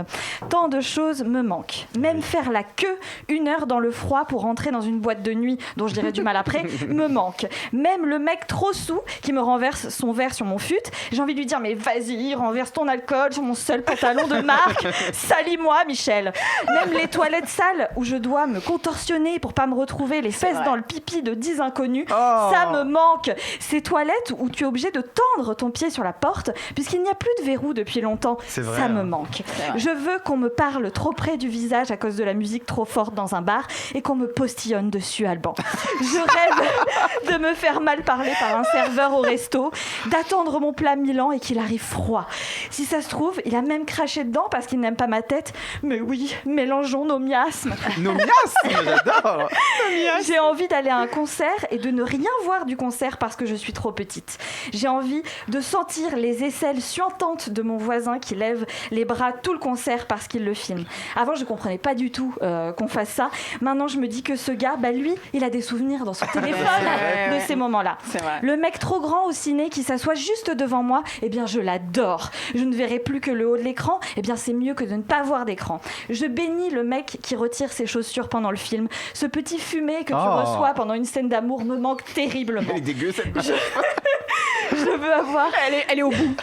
C: Tant de choses me manquent. Même faire la queue 1 heure dans le froid pour rentrer dans une boîte de nuit, dont je dirais du mal après, me manque. Même le mec trop saoul qui me renverse son verre sur mon fut, j'ai envie de lui dire mais vas-y, renverse ton alcool sur mon seul pantalon de marque, salis-moi Michel. Même les toilettes sales où je dois me contorsionner pour pas me retrouver les fesses dans le pipi de 10 inconnus, ça me manque. Ces toilettes où tu es obligé de tendre ton pied sur la porte puisqu'il n'y a plus de verrou depuis longtemps,
B: vrai,
C: ça me manque. Je veux qu'on me parle trop près du visage à cause de la musique trop forte dans un bar et qu'on me postillonne dessus Alban. Je rêve de me faire mal parler par un serveur au resto, d'attendre mon plat Milan et qu'il arrive froid. Si ça se trouve, il a même craché dedans parce qu'il n'aime pas ma tête. Mais oui, mélangeons nos miasmes.
B: Nos miasmes, j'adore.
C: J'ai envie d'aller à un concert et de ne rien voir du concert parce que je suis trop petite. J'ai envie de sentir les aisselles suintantes de mon voisin qui lève les bras tout le concert parce qu'il le filme. Avant, je comprenais pas du tout qu'on fasse ça. Maintenant, je me dis que ce gars, lui, il a des souvenirs dans son téléphone de ces moments-là.
D: C'est vrai.
C: Le mec trop grand au ciné qui s'assoit juste devant moi, eh bien, je l'adore. Je ne verrai plus que le haut de l'écran, eh bien, c'est mieux que de ne pas voir d'écran. Je bénis le mec qui retire ses chaussures pendant le film. Ce petit fumet que tu reçois pendant une scène d'amour me manque terriblement.
B: Elle est dégueu cette
C: Je veux avoir...
D: Elle est au bout.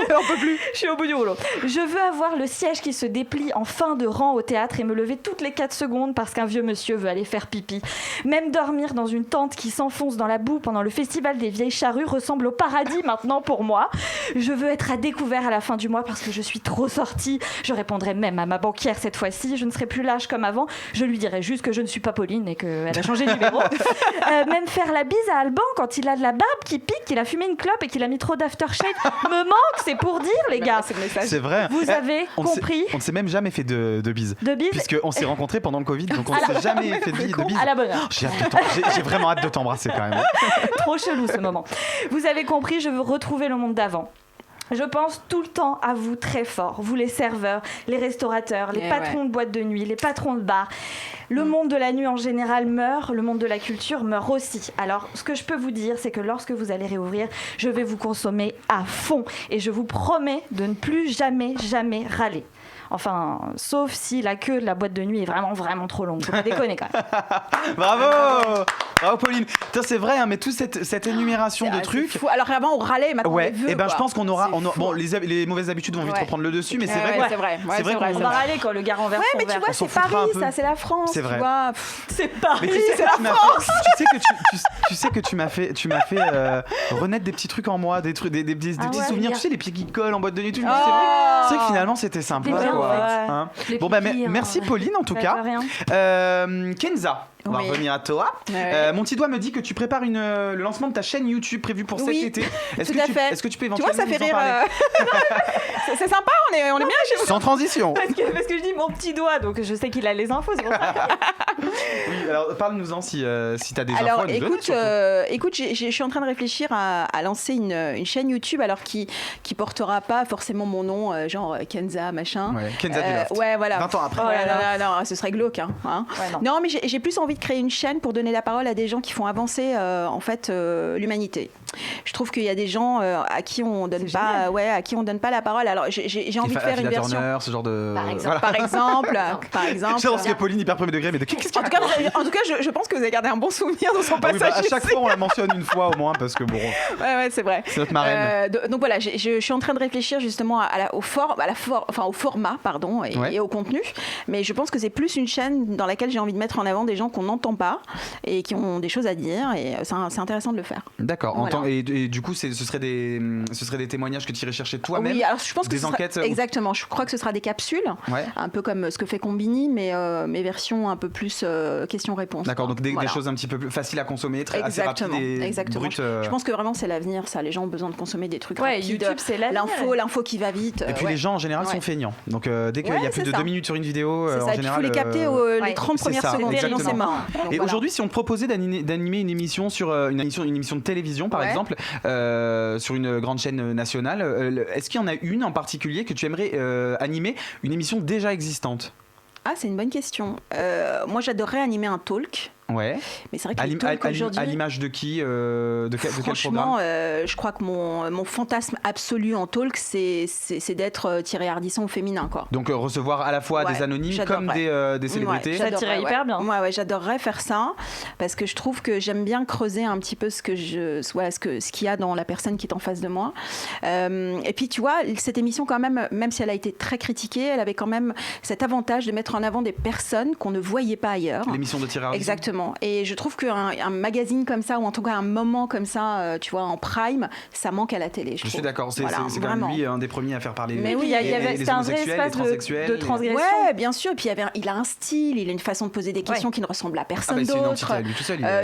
D: On peut plus.
C: Je suis au bout du rouleau. Je veux avoir le siège qui se déplie en fin de rang au théâtre et me lever toutes les 4 secondes parce qu'un vieux monsieur veut aller faire pipi. Même dormir dans une tente qui s'enfonce dans la boue pendant le festival des vieilles charrues ressemble au paradis maintenant pour moi. Je veux être à découvert à la fin du mois parce que je suis trop sortie. Je répondrai même à ma banquière cette fois-ci. Je ne serai plus lâche comme avant. Je lui dirai juste que je ne suis pas Pauline et qu'elle a changé de numéro. Même faire la bise à Alban quand il a de la barbe qui pique, qu'il a fumé une clope et qu'il a mis trop d'aftershave me manque, c'est pour dire les gars.
B: C'est vrai.
C: Vous avez compris.
B: On ne s'est même jamais fait de bise.
C: De bise.
B: Puisqu'on s'est rencontrés pendant le Covid, donc on ne s'est jamais fait de bise.
C: À la bonne heure.
B: J'ai vraiment hâte de t'embrasser quand même.
C: Trop chelou ce moment. Vous avez compris, je veux retrouver le monde d'avant. Je pense tout le temps à vous très fort, vous les serveurs, les restaurateurs, les patrons de boîtes de nuit, les patrons de bars. Le monde de la nuit en général meurt, le monde de la culture meurt aussi. Alors, ce que je peux vous dire, c'est que lorsque vous allez réouvrir, je vais vous consommer à fond et je vous promets de ne plus jamais râler. Enfin, sauf si la queue de la boîte de nuit est vraiment trop longue. Faut pas déconner quand même.
B: Bravo Pauline. Putain, c'est vrai, hein, mais toute cette énumération de trucs.
D: Fou. Alors avant on râlait, maintenant on les veut.
B: Et ben
D: quoi.
B: je pense qu'on aura. Bon, les mauvaises habitudes vont vite reprendre le dessus, mais c'est vrai.
D: C'est vrai.
B: C'est vrai qu'on
C: On va râler quand le gars renverse son
D: mais tu
C: verre.
D: vois,
B: s'en
D: c'est
B: foutra
D: Paris,
B: un peu.
D: ça, c'est la France.
B: C'est vrai.
D: Tu vois.
C: C'est Paris.
B: Mais tu sais que tu sais que tu m'as fait renaître des petits trucs en moi, des petits souvenirs. Tu sais, les pieds qui collent en boîte de nuit. C'est vrai que finalement c'était sympa.
E: C'était bien,
B: quoi.
E: en fait.
B: Hein.
E: Le
B: Bon
E: pipi,
B: merci Pauline en tout
C: Bah,
B: cas.
C: de rien.
B: Kenza. On va revenir à toi. Mon petit doigt me dit que tu prépares le lancement de ta chaîne YouTube prévue pour cet été. Est-ce que tu peux éventuellement
D: ça fait
B: nous en parler
D: c'est sympa, on est bien chez vous.
B: Sans transition.
C: Parce que je dis mon petit doigt, donc je sais qu'il a les infos. C'est pour ça.
B: Oui, alors parle-nous-en si tu as des
D: Alors
B: infos à nous donner,
D: écoute, je suis en train de réfléchir à lancer une chaîne YouTube alors qui portera pas forcément mon nom, genre Kenza machin.
B: Ouais, Kenza du Loft.
D: Ouais, voilà.
B: 20 ans après.
D: Non, ce serait glauque. Hein.
C: Ouais,
D: non, mais j'ai plus envie de créer une chaîne pour donner la parole à des gens qui font avancer l'humanité. Je trouve qu'il y a des gens à qui on donne pas la parole. Alors j'ai envie de faire une version.
B: Turner, ce genre de.
D: Par exemple.
B: Je pense que Pauline hyper premier degré, mais de qu'est-ce qu'il
D: En tout cas, je pense que vous avez gardé un bon souvenir de son passage.
B: À chaque fois, on la mentionne une fois au moins parce que bon.
D: Ouais, c'est vrai.
B: C'est notre marraine.
D: Donc voilà, je suis en train de réfléchir justement au format, et au contenu. Mais je pense que c'est plus une chaîne dans laquelle j'ai envie de mettre en avant des gens qui qu'on n'entend pas et qui ont des choses à dire, et c'est intéressant de le faire.
B: D'accord.
D: Voilà.
B: Et du coup, ce serait des témoignages que tu irais chercher toi-même.
D: Oui, alors je pense que
B: des enquêtes.
D: Exactement. Je crois que ce sera des capsules, un peu comme ce que fait Combini, mais version un peu plus questions-réponses.
B: D'accord. Donc des choses un petit peu plus faciles à consommer, assez rapides et brutes.
D: Je pense que vraiment c'est l'avenir. Ça, les gens ont besoin de consommer des trucs
C: ouais,
D: rapides.
C: YouTube, c'est l'avenir.
D: L'info qui va vite.
B: Et puis les gens en général sont feignants. Donc dès qu'il y a plus de 2 minutes sur une vidéo,
D: en général, il faut les capter les 30 premières secondes. Sinon c'est mort.
B: Et aujourd'hui, si on te proposait d'animer une émission sur une émission de télévision, par exemple, sur une grande chaîne nationale, est-ce qu'il y en a une en particulier que tu aimerais animer, une émission déjà existante?
D: Ah, c'est une bonne question. Moi, j'adorerais animer un talk.
B: Ouais.
D: Mais c'est vrai que les talks aujourd'hui...
B: À l'image de qui de quel programme?
D: Franchement, je crois que mon fantasme absolu en talk, c'est d'être Thierry Ardisson au féminin, quoi.
B: Donc recevoir à la fois des anonymes comme des célébrités.
C: Ça tirait hyper bien.
D: Ouais, j'adorerais faire ça parce que je trouve que j'aime bien creuser un petit peu ce qu'il y a dans la personne qui est en face de moi. Et puis, tu vois, cette émission, quand même si elle a été très critiquée, elle avait quand même cet avantage de mettre en avant des personnes qu'on ne voyait pas ailleurs.
B: L'émission de Thierry Ardisson.
D: Exactement. Et je trouve qu'un magazine comme ça, ou en tout cas un moment comme ça, tu vois, en prime, ça manque à la télé. Je
B: suis d'accord, c'est quand même lui un des premiers à faire parler.
C: Mais oui, c'était un vrai espace de transgression.
D: Ouais, bien sûr. Et puis il a un style, il a une façon de poser des questions qui ne ressemble à personne d'autre.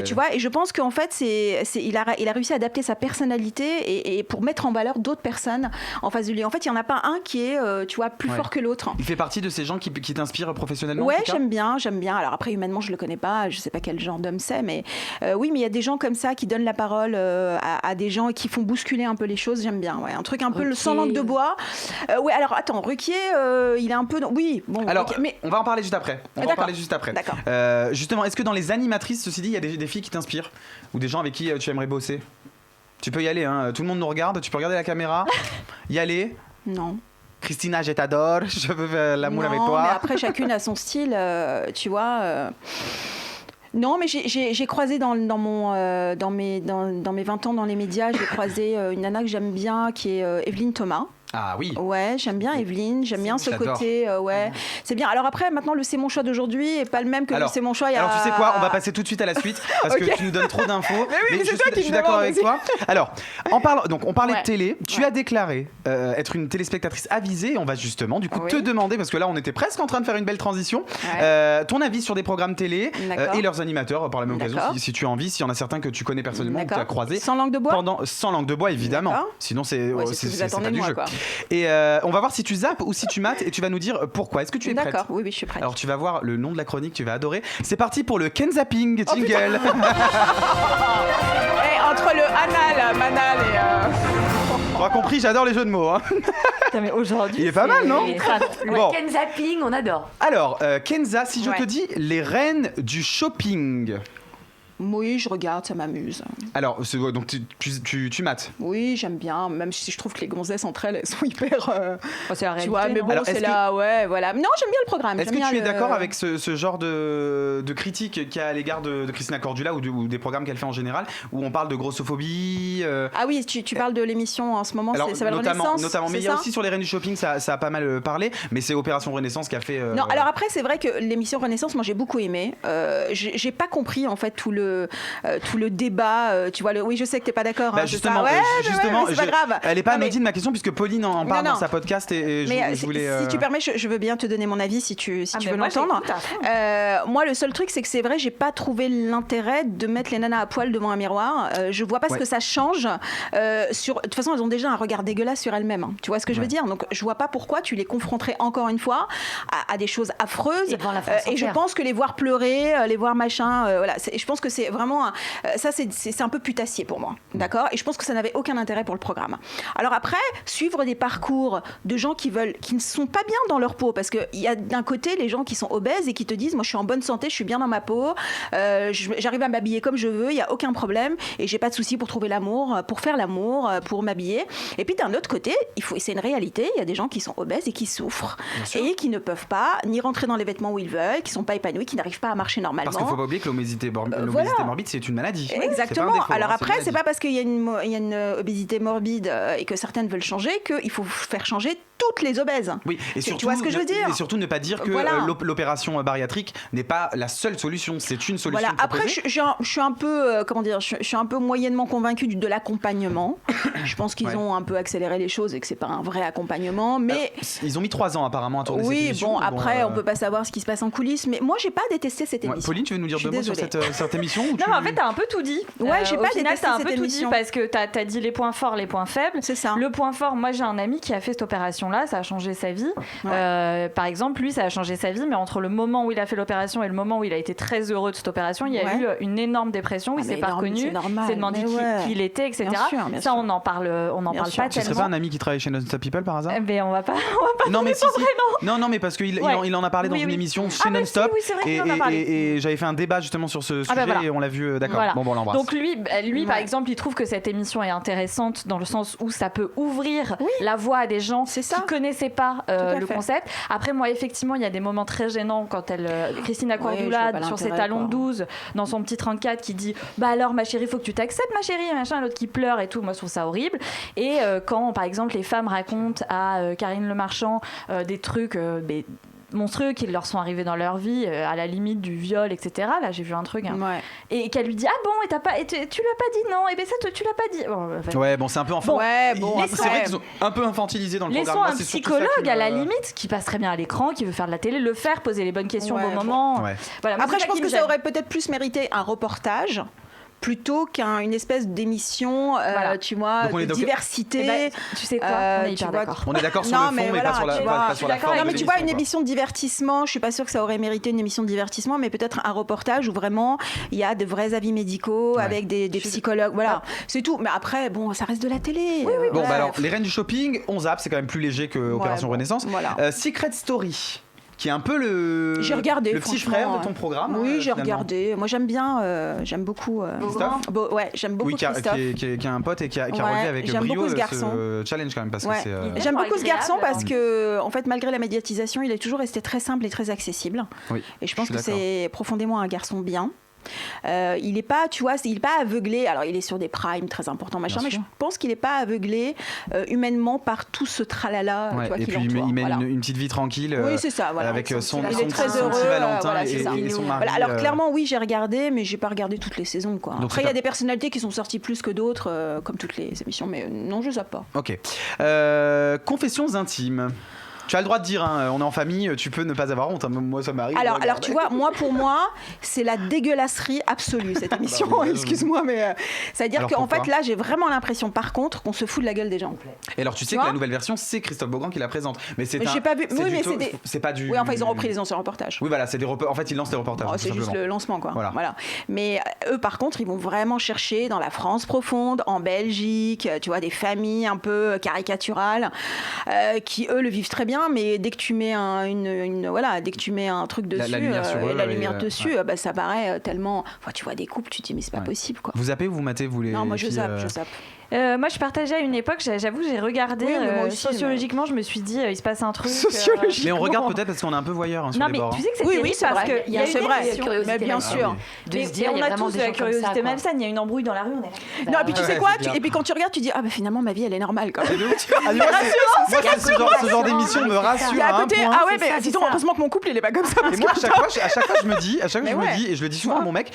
D: Tu vois, et je pense qu'en fait, il a réussi à adapter sa personnalité et pour mettre en valeur d'autres personnes en face de lui. En fait, il n'y en a pas un qui est, tu vois, plus fort que l'autre.
B: Il fait partie de ces gens qui t'inspirent professionnellement.
D: Ouais, j'aime bien. Alors après, humainement, je le connais pas, je sais pas quel genre d'homme c'est, mais oui, mais il y a des gens comme ça qui donnent la parole à des gens et qui font bousculer un peu les choses. J'aime bien, un truc un peu sans langue de bois. Ouais, alors attends, Ruquier, il est un peu, oui, bon.
B: Alors, mais on va en parler juste après.
D: D'accord.
B: Justement, est-ce que dans les animatrices, ceci dit, il y a des filles qui t'inspirent ou des gens avec qui tu aimerais bosser? Tu peux y aller, hein. Tout le monde nous regarde. Tu peux regarder la caméra, y aller.
D: Non.
B: Christina, je t'adore. Je veux faire l'amour avec toi.
D: Mais après, chacune a son style, tu vois. Non, mais j'ai croisé dans mes 20 ans dans les médias, j'ai croisé une nana que j'aime bien qui est Evelyne Thomas.
B: Ah oui.
D: Ouais, j'aime bien Evelyne, j'aime bien ce côté. C'est bien. Alors après, maintenant, le C'est mon choix d'aujourd'hui est pas le même que le C'est mon choix il y a...
B: Alors tu sais quoi, on va passer tout de suite à la suite parce que tu nous donnes trop d'infos.
D: Mais
B: je suis d'accord avec toi. Alors, on parlait de télé. Tu as déclaré être une téléspectatrice avisée. On va justement du coup te demander, parce que là on était presque en train de faire une belle transition, ton avis sur des programmes télé et leurs animateurs par la même occasion, si tu as envie, s'il y en a certains que tu connais personnellement, que tu as croisé.
D: Sans langue de bois.
B: Sans langue de bois, évidemment. Sinon c'est pas du jeu.
D: Quoi.
B: Et on va voir si tu zappes ou si tu mates et tu vas nous dire pourquoi. Est-ce que tu es prête?
D: D'accord, oui, je suis prête.
B: Alors tu vas voir le nom de la chronique, tu vas adorer. C'est parti pour le Kenzapping jingle.
D: Entre le anal, manal et...
B: On a compris, j'adore les jeux de mots. Hein.
C: Putain, mais aujourd'hui,
B: il est pas mal, non?
E: Le Kenzapping, on adore.
B: Alors, Kenza, si je te dis les reines du shopping.
D: Oui, je regarde, ça m'amuse.
B: Alors, donc tu mates?
D: Oui, j'aime bien, même si je trouve que les gonzesses entre elles sont hyper...
C: c'est la réalité,
D: tu vois, mais bon, c'est là, voilà. Non, j'aime bien le programme.
B: Est-ce que tu es d'accord avec ce genre de critique qu'il y a à l'égard de Christina Cordula ou des programmes qu'elle fait en général, où on parle de grossophobie
D: Ah oui, tu parles de l'émission en ce moment, ça s'appelle Renaissance.
B: Notamment, mais il y a aussi sur les reines du shopping, ça a pas mal parlé, mais c'est Opération Renaissance qui a fait...
D: Non, alors après, c'est vrai que l'émission Renaissance, moi j'ai beaucoup aimé. J'ai pas compris en fait tout le débat, tu vois, oui, je sais que t'es pas d'accord.
B: Justement,
D: c'est pas grave.
B: Elle est pas anodine ma question, puisque Pauline en parle dans sa podcast et je voulais...
D: Si tu permets, je veux bien te donner mon avis si tu veux l'entendre. Moi, le seul truc, c'est que c'est vrai, j'ai pas trouvé l'intérêt de mettre les nanas à poil devant un miroir. Je vois pas ce que ça change. De toute façon, elles ont déjà un regard dégueulasse sur elles-mêmes. Hein. Tu vois ce que je veux dire? Donc, je vois pas pourquoi tu les confronterais encore une fois à des choses affreuses. Et je pense que les voir pleurer, les voir machin, voilà. Je pense que c'est vraiment ça, c'est un peu putassier pour moi, d'accord? Et je pense que ça n'avait aucun intérêt pour le programme. Alors après, suivre des parcours de gens qui ne sont pas bien dans leur peau, parce qu'il y a d'un côté les gens qui sont obèses et qui te disent, moi je suis en bonne santé, je suis bien dans ma peau, j'arrive à m'habiller comme je veux, il y a aucun problème et j'ai pas de souci pour trouver l'amour, pour faire l'amour, pour m'habiller. Et puis d'un autre côté, c'est une réalité, il y a des gens qui sont obèses et qui souffrent et qui ne peuvent pas ni rentrer dans les vêtements où ils veulent, qui sont pas épanouis, qui n'arrivent pas à marcher normalement.
B: Parce qu'il faut pas oublier que l'obésité morbide, c'est une maladie.
D: Exactement. Alors après, c'est pas parce qu'il y a une obésité morbide et que certaines veulent changer qu'il faut faire changer toutes les obèses.
B: Oui, et surtout,
D: tu vois ce que je veux dire ?
B: Et surtout ne pas dire que l'opération bariatrique n'est pas la seule solution, c'est une solution.
D: Voilà. Après, je suis un peu, je suis un peu moyennement convaincue de l'accompagnement. Je pense qu'ils ont un peu accéléré les choses et que c'est pas un vrai accompagnement, mais
B: ils ont mis 3 ans apparemment à tourner cette émission.
D: Oui, bon, après, on peut pas savoir ce qui se passe en coulisses, mais moi, j'ai pas détesté cette émission.
B: Pauline, tu veux nous dire 2 mots sur cette émission ou
C: Non, mais en fait, t'as un peu tout dit.
D: Ouais, j'ai pas
C: détesté
D: cette
C: un peu
D: émission.
C: tout dit parce que t'as dit les points forts, les points faibles.
D: C'est ça.
C: Le point fort, moi, j'ai un ami qui a fait cette opération-là, ça a changé sa vie. Par exemple, lui, ça a changé sa vie, mais entre le moment où il a fait l'opération et le moment où il a été très heureux de cette opération, il y a eu une énorme dépression où il s'est pas reconnu, s'est demandé qui il était, etc.
D: Bien
C: ça,
D: sûr.
C: on n'en parle pas tellement.
B: Ce serait pas un ami qui travaille chez Non-Stop People par hasard ?
C: Mais on va pas
B: non, mais
C: son prénom.
B: Non, mais parce qu'il il en a parlé dans une émission chez Non-Stop.
C: Oui, c'est vrai qu'il en a parlé.
B: Et j'avais fait un débat justement sur ce sujet et on l'a vu, d'accord.
C: Voilà.
B: Bon, on l'embrasse.
C: Donc lui par exemple, il trouve que cette émission est intéressante dans le sens où ça peut ouvrir la voix à des gens qui connaissaient pas le concept. Après, moi, effectivement, il y a des moments très gênants quand Christina Cordula, sur ses talons de 12, dans son petit 34, qui dit « Bah alors, ma chérie, faut que tu t'acceptes, ma chérie », machin, l'autre qui pleure et tout. Moi, je trouve ça horrible. Et quand, par exemple, les femmes racontent à Karine Le Marchand des trucs monstrueux qui leur sont arrivés dans leur vie, à la limite du viol, etc. Là, j'ai vu un truc. Et qu'elle lui dit « Ah bon, et tu l'as pas dit, non ? Et ben ça, tu l'as pas dit. »
B: Ouais, bon, c'est un peu enfant. C'est vrai qu'ils ont un peu infantilisé dans le programme.
C: Laissons un psychologue à la limite qui passe très bien à l'écran, qui veut faire de la télé, le faire, poser les bonnes questions au bon moment. Voilà,
D: après, je pense que ça aurait peut-être plus mérité un reportage plutôt qu'une espèce d'émission, tu vois, de diversité.
C: Tu sais quoi, on est hyper d'accord.
B: On est d'accord sur le fond, mais pas sur la forme.
D: Non, mais tu vois, une émission de divertissement, je suis pas sûre que ça aurait mérité une émission de divertissement, mais peut-être un reportage où vraiment il y a de vrais avis médicaux avec des psychologues. Voilà, c'est tout. Mais après, bon, ça reste de la télé.
B: Bon, bah alors, les reines du shopping, on zappe, c'est quand même plus léger que Opération Renaissance. Secret Story, qui est un peu le petit frère de ton programme.
D: Oui, j'ai regardé. Moi, j'aime bien, j'aime beaucoup
B: Christophe.
D: J'aime beaucoup Christophe.
B: Qui a un pote et qui a relevé avec brio ce challenge quand même. Parce que
D: j'aime beaucoup ce garçon parce que, en fait, malgré la médiatisation, il est toujours resté très simple et très accessible. Et je pense que c'est profondément un garçon bien. Il n'est pas, tu vois, il n'est pas aveuglé. Alors, il est sur des primes très importants, machin, mais je pense qu'il n'est pas aveuglé humainement par tout ce tralala. Tu vois,
B: et puis il mène une petite vie tranquille.
D: Oui, c'est ça. Voilà.
B: Avec son
D: petit
B: Valentin et son mari.
D: Alors, clairement, oui, j'ai regardé, mais j'ai pas regardé toutes les saisons, quoi. Après, il y a des personnalités qui sont sorties plus que d'autres, comme toutes les émissions, mais non, je zappe pas.
B: Ok. Confessions intimes. Tu as le droit de dire, hein, on est en famille, tu peux ne pas avoir honte. Hein. Moi, ça m'arrive.
D: Alors, tu vois, pour moi, c'est la dégueulasserie absolue, cette émission. Excuse-moi, mais c'est-à-dire qu'en fait, là, j'ai vraiment l'impression, par contre, qu'on se fout de la gueule des gens.
B: Et alors, tu sais que la nouvelle version, c'est Christophe Beaugrand qui la présente. Mais
D: j'ai pas vu. Oui, mais
B: c'est pas du.
D: Oui, enfin, ils ont repris les anciens reportages.
B: Oui, voilà, c'est des en fait, ils lancent des reportages.
D: C'est juste le lancement, quoi. Voilà. Mais eux, par contre, ils vont vraiment chercher dans la France profonde, en Belgique, tu vois, des familles un peu caricaturales, qui eux le vivent très bien. Mais dès que tu mets dès que tu mets un truc dessus, la lumière dessus, bah, ça paraît tellement. Enfin, tu vois des couples, tu te dis mais c'est pas possible, quoi.
B: Vous zappez ou vous matez, vous les.
D: Non, moi je zappe.
C: Moi, je partageais à une époque, j'avoue, j'ai regardé sociologiquement, je me suis dit, il se passe un truc.
B: Mais on regarde peut-être parce qu'on est un peu voyeur sur les bords.
C: Tu sais que c'est terrible parce qu'il y a une
D: curiosité, bien sûr.
C: On a tous de la curiosité malsaine. Il y a une embrouille dans la rue, on est là.
D: Non, et puis tu sais quoi, et puis quand tu regardes, tu dis ah bah finalement ma vie elle est normale, quoi.
B: Moi, ce genre d'émission me rassure.
D: À côté, ah ouais, mais dis-donc, heureusement que mon couple il est pas comme ça.
B: Et moi, à chaque fois, je me dis, et je le dis souvent à mon mec,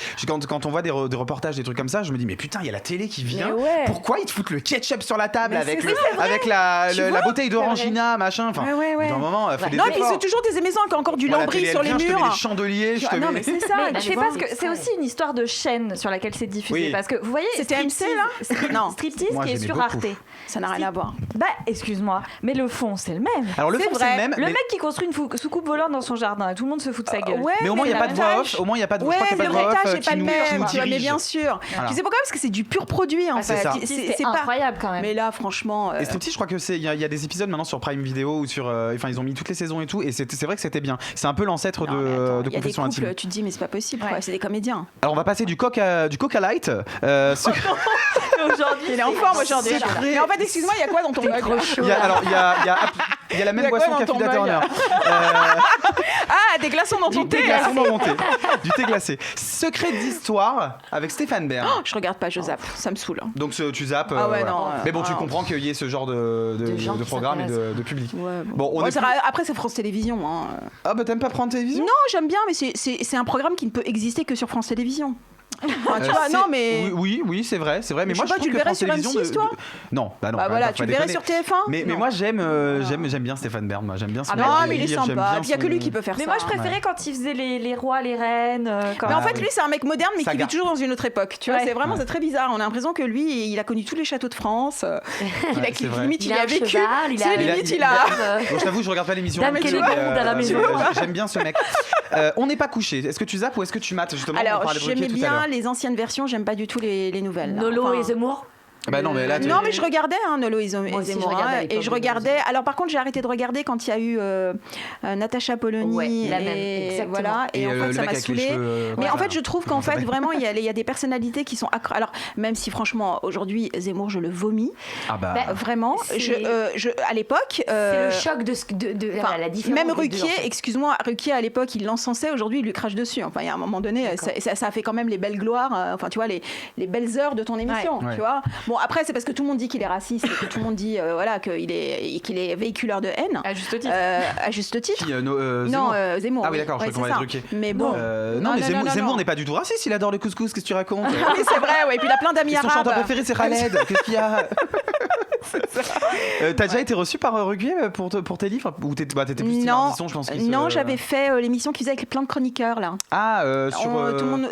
B: quand on voit des reportages, des trucs comme ça, je me dis mais putain, il y a la télé qui vient. Pourquoi ils te foutent le ketchup sur la table avec la bouteille d'orangina, machin. Enfin, dans un moment, fait des efforts.
D: Non, et puis c'est toujours des maisons qui ont encore du lambris sur les murs.
B: Je te mets des chandeliers.
D: Non, mais c'est ça.
C: C'est parce que c'est aussi une histoire de chaîne sur laquelle c'est diffusé. Parce que vous voyez,
D: c'était MC là.
C: Non, Striptease qui est sur Arte.
D: Ça n'a rien à voir.
C: Bah, excuse-moi, mais le fond c'est le même.
B: Alors le fond c'est le même.
C: Le mec qui construit une soucoupe volante dans son jardin, tout le monde se fout de sa gueule.
B: Mais au moins il n'y a pas de voix off. Au moins il n'y a pas de voix off.
D: Le montage n'est pas le même. Mais bien sûr. Tu sais pourquoi ? Parce que c'est du pur produit en fait.
C: C'est incroyable quand même.
D: Mais là, franchement.
B: Et Striptease, je crois que il y a des épisodes maintenant sur Prime Video ou sur. Enfin, ils ont mis toutes les saisons et tout. Et c'est vrai que c'était bien. C'est un peu l'ancêtre de Confessions intimes.
D: Tu te dis mais c'est pas possible. C'est des comédiens.
B: Alors on va passer du Coca Light.
C: Aujourd'hui,
D: il est en forme aujourd'hui. Mais en fait, excuse-moi, il y a quoi dans ton mug ?
B: Alors il y a la même boisson qu'à Phil Turner.
D: Ah, des glaçons dans ton thé.
B: Des glaçons dans mon thé. Du thé glacé. Secret d'histoire avec Stéphane Bern.
D: Oh, je regarde pas, je zappe. Ça me saoule.
B: Donc tu zappes.
D: Ah ouais,
B: voilà.
D: non.
B: Mais bon, tu comprends qu'il y ait ce genre de programme et de public.
D: Ouais,
B: bon, on est
D: après, c'est France Télévisions. Hein.
B: Ah bah t'aimes pas prendre télévision?
D: Non, j'aime bien, mais c'est un programme qui ne peut exister que sur France Télévisions. Enfin, tu vois, non mais
B: oui, c'est vrai, mais moi je trouve
D: tu le
B: que
D: verrais
B: France
D: sur
B: Télévisions
D: M6, toi
B: non, bah non.
D: Bah voilà, tu le verrais sur TF1.
B: Mais moi j'aime bien Stéphane Bern, moi j'aime bien son
D: non, mais il est sympa. Il y a que lui qui peut faire ça.
C: Mais moi je préférais quand il faisait les rois, les reines.
D: Mais en fait, lui c'est un mec moderne mais qui vit toujours dans une autre époque. Tu vois, c'est vraiment c'est très bizarre. On a l'impression que lui, il a connu tous les châteaux de France. Limite, il a vécu. Limite, il a.
B: Je t'avoue, je regarde pas l'émission. J'aime bien ce mec. On n'est pas couché. Est-ce que tu zappes ou est-ce que tu mates justement?
D: Alors, j'aimais bien les anciennes versions. J'aime pas du tout les nouvelles.
E: Nolo et Zemmour.
B: Bah non mais là
D: non mais je regardais Nolo et Zemmour et je regardais alors par contre j'ai arrêté de regarder quand il y a eu Natacha Polony et voilà et en fait ça m'a saoulée mais en fait je trouve qu'en fait vraiment il y a des personnalités qui sont alors même si franchement aujourd'hui Zemmour je le vomis vraiment à l'époque
E: c'est le choc de la différence
D: même Ruquier excuse-moi Ruquier à l'époque il l'encensait aujourd'hui il lui crache dessus enfin il y a un moment donné ça a fait quand même les belles gloires enfin tu vois les belles heures de ton émission tu vois. Bon, après, c'est parce que tout le monde dit qu'il est raciste et que tout le monde dit qu'il est véhiculeur de haine.
C: À juste titre.
D: À juste titre.
B: Non,
D: Zemmour.
B: Ah oui, d'accord, je crois qu'on va être Ruquier.
D: Mais bon.
B: Non, mais Zemmour n'est pas du tout raciste, il adore le couscous, qu'est-ce que tu racontes?
D: Oui, c'est vrai, ouais. Et puis il a plein d'amis arabes.
B: Son chanteur préféré, c'est Khaled. Qu'est-ce qu'il y a? T'as déjà été reçu par Ruquier pour tes livres? Ou t'étais plus style Ardisson, je pense.
D: Non, j'avais fait l'émission qu'il faisait avec plein de chroniqueurs, là.
B: Ah, sur.
D: Tout le monde.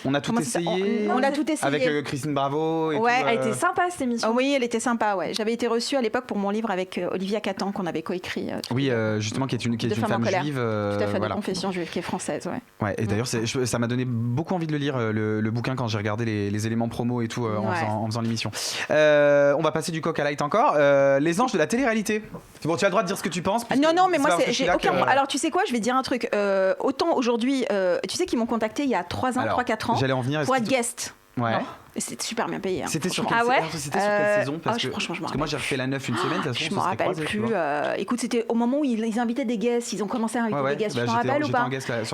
B: On a tout essayé.
D: On a tout essayé.
B: Avec Christine Bravo.
D: Ouais,
C: elle était sympa cette émission.
D: Oui, elle était sympa, ouais. J'avais été reçue à l'époque pour mon livre avec Olivia Catan qu'on avait coécrit.
B: Oui, justement, qui est une femme juive.
D: Tout à fait, de confession juive, qui est française, ouais.
B: Ouais, et d'ailleurs, ça m'a donné beaucoup envie de le lire, le bouquin, quand j'ai regardé les éléments promo et tout en faisant l'émission. On va passer du coq à light encore. Les anges de la télé-réalité. Bon, tu as le droit de dire ce que tu penses.
D: Non, mais moi, j'ai aucun. Alors, tu sais quoi, je vais te dire un truc. Autant aujourd'hui, tu sais qu'ils m'ont contacté il y a 3-4 ans pour être guest.
B: Ouais.
D: Non. Et c'était super bien payé. Hein.
B: C'était sur quelle saison
D: franchement,
B: parce que moi j'ai refait la 9 une semaine.
D: Je me rappelle plus. Écoute, c'était au moment où ils invitaient des guests. Ils ont commencé à inviter des guests. Tu t'en rappelles ou pas?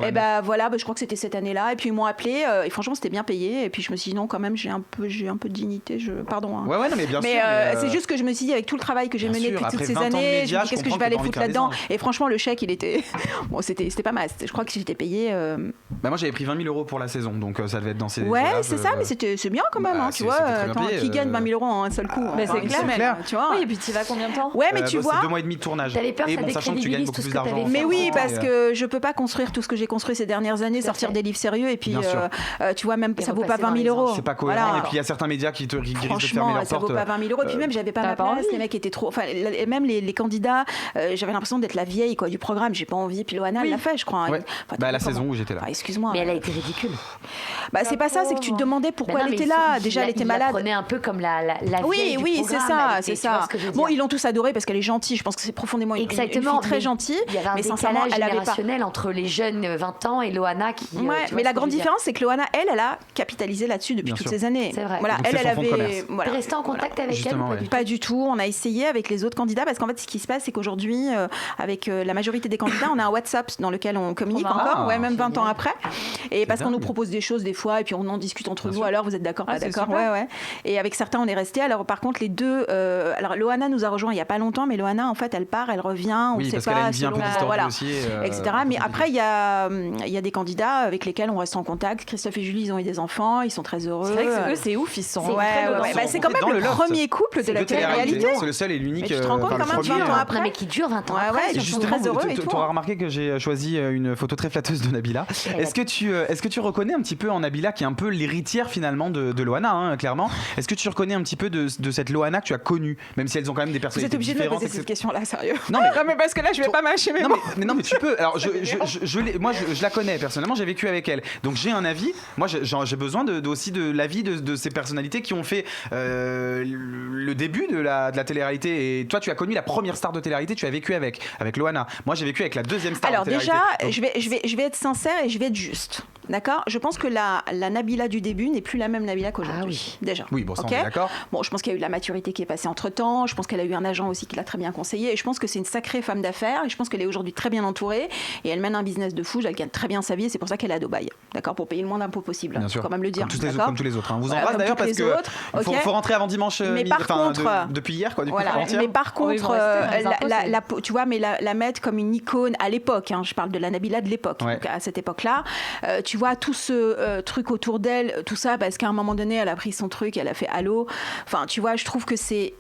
D: Et bah voilà, je crois que c'était cette année-là. Et puis ils m'ont appelé. Et franchement, c'était bien payé. Et puis je me suis dit non, quand même, j'ai un peu de dignité. Pardon. Hein.
B: Ouais, non, mais bien sûr.
D: Mais c'est juste que je me suis dit avec tout le travail que j'ai mené depuis toutes ces années, je me dis qu'est-ce que je vais aller foutre là-dedans. Et franchement, le chèque, il était bon, c'était pas mal. Je crois que j'étais payé.
B: Moi, j'avais pris 20 000 € pour la saison, donc ça devait être dans ces.
D: Ouais, c'est ça, mais c'est bien quand même. Tu vois. Qui gagne 20 000 € en un seul coup?
C: C'est clair.
D: Tu vois.
C: Oui, et puis tu vas combien de temps?
D: Ouais, mais tu vois.
B: C'est 2 mois et demi de tournage.
E: T'avais peur,
B: et bon, sachant que tu gagnes beaucoup plus d'argent.
D: Mais oui, parce que je peux pas construire tout ce que j'ai construit ces dernières années, sortir des livres sérieux et puis tu vois, même ça vaut pas 20 000 €.
B: C'est pas cohérent. Et puis il y a certains médias qui risquent de fermer leurs portes.
D: Franchement, ça vaut pas 20 000 €. Et puis même, j'avais pas ma place. Les mecs étaient trop. Enfin, même les candidats, j'avais l'impression d'être la vieille du programme. J'ai pas envie. Puis Loana l'a fait, je crois.
B: La saison où j'étais là.
D: Excuse-moi.
E: Mais elle a été ridicule.
D: C'est pas ça. C'est que tu te demandais pourquoi elle était là. Déjà, elle était malade.
E: Elle prenait un peu comme la vieille
D: oui,
E: du
D: c'est ça. Bon, ils l'ont tous adorée parce qu'elle est gentille. Je pense que c'est profondément une fille très gentille.
E: Il y avait un décalage générationnel entre les jeunes 20 ans et Loana qui.
D: Mais la grande différence, c'est que Loana, elle a capitalisé là-dessus depuis toutes ces années.
E: C'est vrai.
D: Voilà, elle avait.
E: T'es resté en contact avec elle?
D: Pas du tout. On a essayé avec les autres candidats parce qu'en fait, ce qui se passe, c'est qu'aujourd'hui, avec la majorité des candidats, on a un WhatsApp dans lequel on communique encore, même 20 ans après. Et parce qu'on nous propose des choses des fois, et puis on en discute entre nous. Alors, vous êtes d'accord, pas d'accord? Ouais. Et avec certains, on est resté. Alors, par contre, les deux. Alors, Loana nous a rejoint il y a pas longtemps, mais Loana, en fait, elle part, elle revient. On sait pas.
B: Une vie un peu distordue aussi,
D: etc. Mais après, il y a des candidats avec lesquels on reste en contact. Christophe et Julie, ils ont eu des enfants, ils sont très heureux.
C: C'est vrai que eux, c'est ouf, ils sont.
D: C'est quand même le premier couple de la télé-réalité.
B: C'est le seul et l'unique.
D: Tu te rends compte quand même 20 ans après.
E: Mais qui dure 20 ans après.
D: Ils sont très heureux.
B: Tu auras remarqué que j'ai choisi une photo très flatteuse de Nabila. Est-ce que tu reconnais un petit peu en Nabila, qui est un peu l'héritière finalement de Loana, clairement? Est-ce que tu reconnais un petit peu de cette Loana que tu as connue, même si elles ont quand même des personnalités différentes?
D: Vous êtes obligé de me poser cette question-là, sérieux?
B: Non, mais
D: parce que là, je vais pas mâcher mes mots.
B: Non, mais tu peux. Alors, je la connais personnellement, j'ai vécu avec elle, donc j'ai un avis. Moi, j'ai besoin aussi de l'avis de ces personnalités qui ont fait le début de la télé-réalité. Et toi, tu as connu la première star de télé-réalité, tu as vécu avec Loana. Moi, j'ai vécu avec la deuxième star de télé-réalité.
D: Alors déjà, je vais être sincère et je vais être juste. d'accord, je pense que la Nabila du début n'est plus la même Nabila qu'aujourd'hui. Déjà.
B: Oui, bon, ça on est d'accord.
D: Bon, je pense qu'il y a eu de la maturité qui est passée entre-temps. Je pense qu'elle a eu un agent aussi qui l'a très bien conseillée. Et je pense que c'est une sacrée femme d'affaires. Et je pense qu'elle est aujourd'hui très bien entourée. Et elle mène un business de fou. Elle gagne très bien sa vie. Et c'est pour ça qu'elle est à Dubaï. D'accord, pour payer le moins d'impôts possible.
B: Bien sûr.
D: Faut quand même le dire.
B: Comme tous les autres. Hein. Vous embrasse d'ailleurs parce que faut rentrer avant dimanche.
D: Mais par contre,
B: depuis hier, quoi. Du coup,
D: mais par contre, tu vois, mais la mettre comme une icône à l'époque. Hein, je parle de la Nabila de l'époque. Donc à cette époque-là, tu vois tout ce truc autour d'elle, tout ça, parce qu'à un moment donné, elle a pris son truc, elle a fait allô. Enfin, tu vois, je trouve que c'était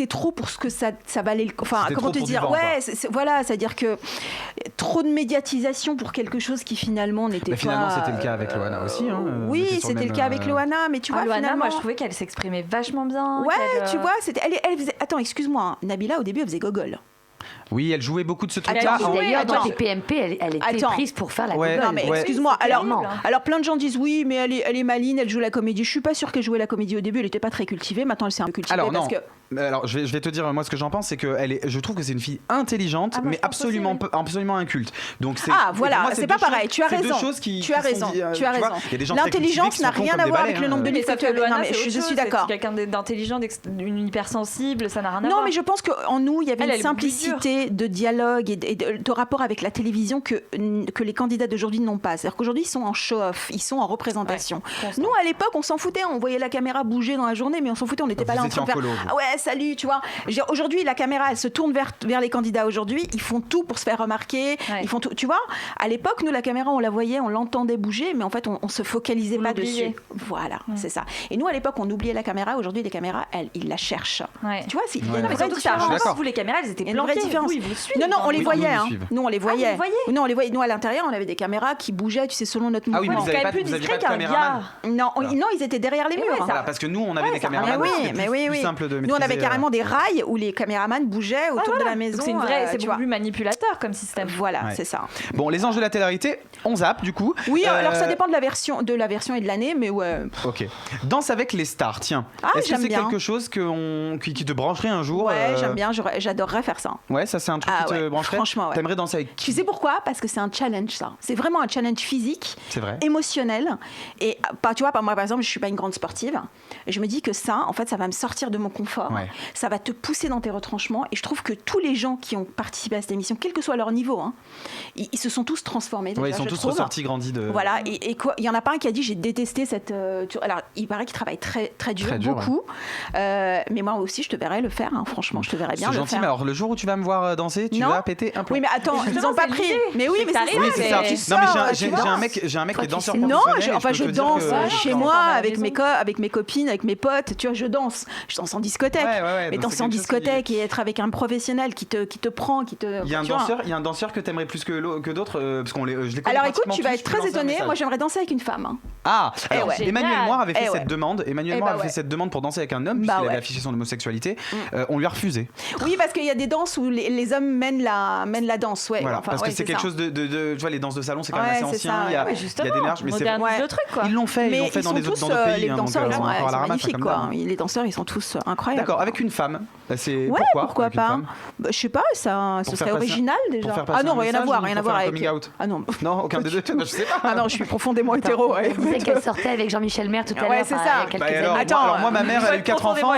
D: trop pour ce que ça valait. Enfin, comment te dire ? Voilà, c'est-à-dire que trop de médiatisation pour quelque chose qui finalement n'était pas.
B: Finalement, c'était le cas avec Loana aussi. Hein,
D: oui, c'était le cas avec Loana, mais tu vois,
C: Loana,
D: finalement,
C: moi, je trouvais qu'elle s'exprimait vachement bien.
D: Ouais, tu vois, elle faisait. Attends, excuse-moi, hein, Nabila au début, elle faisait gogol.
B: Oui, elle jouait beaucoup de ce truc-là.
E: D'ailleurs, dans les PMP, elle était prise pour faire la gogole.
D: Non, mais excuse-moi. Alors, plein de gens disent oui, mais elle est maline, elle joue la comédie. Je suis pas sûre qu'elle jouait la comédie au début. Elle était pas très cultivée. Maintenant, elle s'est un peu cultivée.
B: Alors, je vais te dire moi ce que j'en pense, c'est que je trouve que c'est une fille intelligente, mais absolument inculte. Donc
D: voilà, c'est pas pareil. Tu as raison. Tu as raison. L'intelligence n'a rien à voir avec le nombre de livres que tu as. Non, mais je suis d'accord.
C: Quelqu'un d'intelligent, d'une hypersensible, ça n'a rien à voir.
D: Non, mais je pense qu'en nous, il y avait une simplicité de dialogue et de rapport avec la télévision que les candidats d'aujourd'hui n'ont pas. C'est-à-dire qu'aujourd'hui, ils sont en show-off, ils sont en représentation. Nous, à l'époque, on s'en foutait, on voyait la caméra bouger dans la journée, mais on s'en foutait, on n'était pas là en train de faire « Ah ouais, salut », tu vois. Aujourd'hui, la caméra, elle se tourne vers les candidats aujourd'hui, ils font tout pour se faire remarquer, ils font tout. Tu vois, à l'époque, nous, la caméra, on la voyait, on l'entendait bouger, mais en fait, on se focalisait pas dessus. Voilà, c'est ça. Et nous, à l'époque, on oubliait la caméra. Aujourd'hui, les caméras, ils la cherchent. Tu vois, il y a une vraie différence.
C: Vous, les caméras, elles étaient planquées.
D: Non, on les voyait. Nous, on les voyait. Non, on les voyait. Nous, à l'intérieur, on avait des caméras qui bougeaient, tu sais, selon notre mouvement.
B: Ah oui, mais vous n'avez pas de caméraman.
D: Non, ils étaient derrière les murs.
B: Voilà, parce que nous, on avait des caméramans.
D: Mais oui. Nous, on avait carrément des rails où les caméramans bougeaient autour de la maison.
C: C'est beaucoup plus manipulateur comme système.
D: Voilà, c'est ça.
B: Bon, les anges de la télé-réalité, on zappe du coup.
D: Oui, alors ça dépend de la version et de l'année, mais ouais.
B: Ok. Danse avec les stars, tiens. Est-ce que c'est quelque chose qui te brancherait un jour ?
D: Ouais, j'aime bien, j'adorerais faire ça.
B: Ouais, ça c'est un truc qui te brancherait.
D: Franchement, ouais.
B: T'aimerais danser avec qui ?
D: Tu sais pourquoi ? Parce que c'est un challenge, ça. C'est vraiment un challenge physique, émotionnel. Et tu vois, moi par exemple, je suis pas une grande sportive. Et je me dis que ça, en fait, ça va me sortir de mon confort. Ouais. Ça va te pousser dans tes retranchements. Et je trouve que tous les gens qui ont participé à cette émission, quel que soit leur niveau, ils se sont tous transformés.
B: Déjà, ils sont tous ressortis, grandis de.
D: Voilà. Et quoi, il y en a pas un qui a dit j'ai détesté cette. Alors, il paraît qu'il travaille très très dur, beaucoup. Ouais. Mais moi aussi, je te verrais le faire. Franchement, je te verrais bien le faire. C'est gentil.
B: Mais alors, le jour où tu vas me voir danser, tu vas péter un peu.
D: Oui, mais attends, ils ont pas pris. Mais oui, mais
B: c'est ça. Non, mais j'ai un mec qui est danseur professionnel.
D: Non, enfin, je danse chez moi avec mes copines, avec mes potes. Tu vois, je danse en discothèque. Mais danser en discothèque et être avec un professionnel qui te prend, qui te.
B: Il y a un danseur que t'aimerais plus que d'autres, parce je les connais.
D: Alors écoute, tu vas être très étonné. Moi, j'aimerais danser avec une femme.
B: Ah, alors Emmanuel Moir avait fait cette demande. Emmanuel Moir avait fait cette demande pour danser avec un homme, puisqu'il avait affiché son homosexualité. On lui a refusé.
D: Oui, parce qu'il y a des danses où les hommes mènent la danse.
B: Voilà, parce que c'est quelque chose de. Tu vois, les danses de salon, c'est quand même assez ancien. Il y a des marches, mais c'est. Ils l'ont fait dans d'autres pays.
D: Les danseurs, ils sont magnifiques, quoi. Les danseurs, ils sont tous incroyables.
B: D'accord, avec une femme. C'est
D: pourquoi pas. Je sais pas, ça serait original déjà.
B: Ah non,
D: rien à voir avec.
B: Ah non, aucun des deux. Je sais pas.
D: Ah non, je suis profondément hétéro.
E: Elle disait qu'elle sortait avec Jean-Michel Maire tout à l'heure.
D: Ouais, c'est ça.
B: Alors moi, ma mère, elle a eu 4 enfants.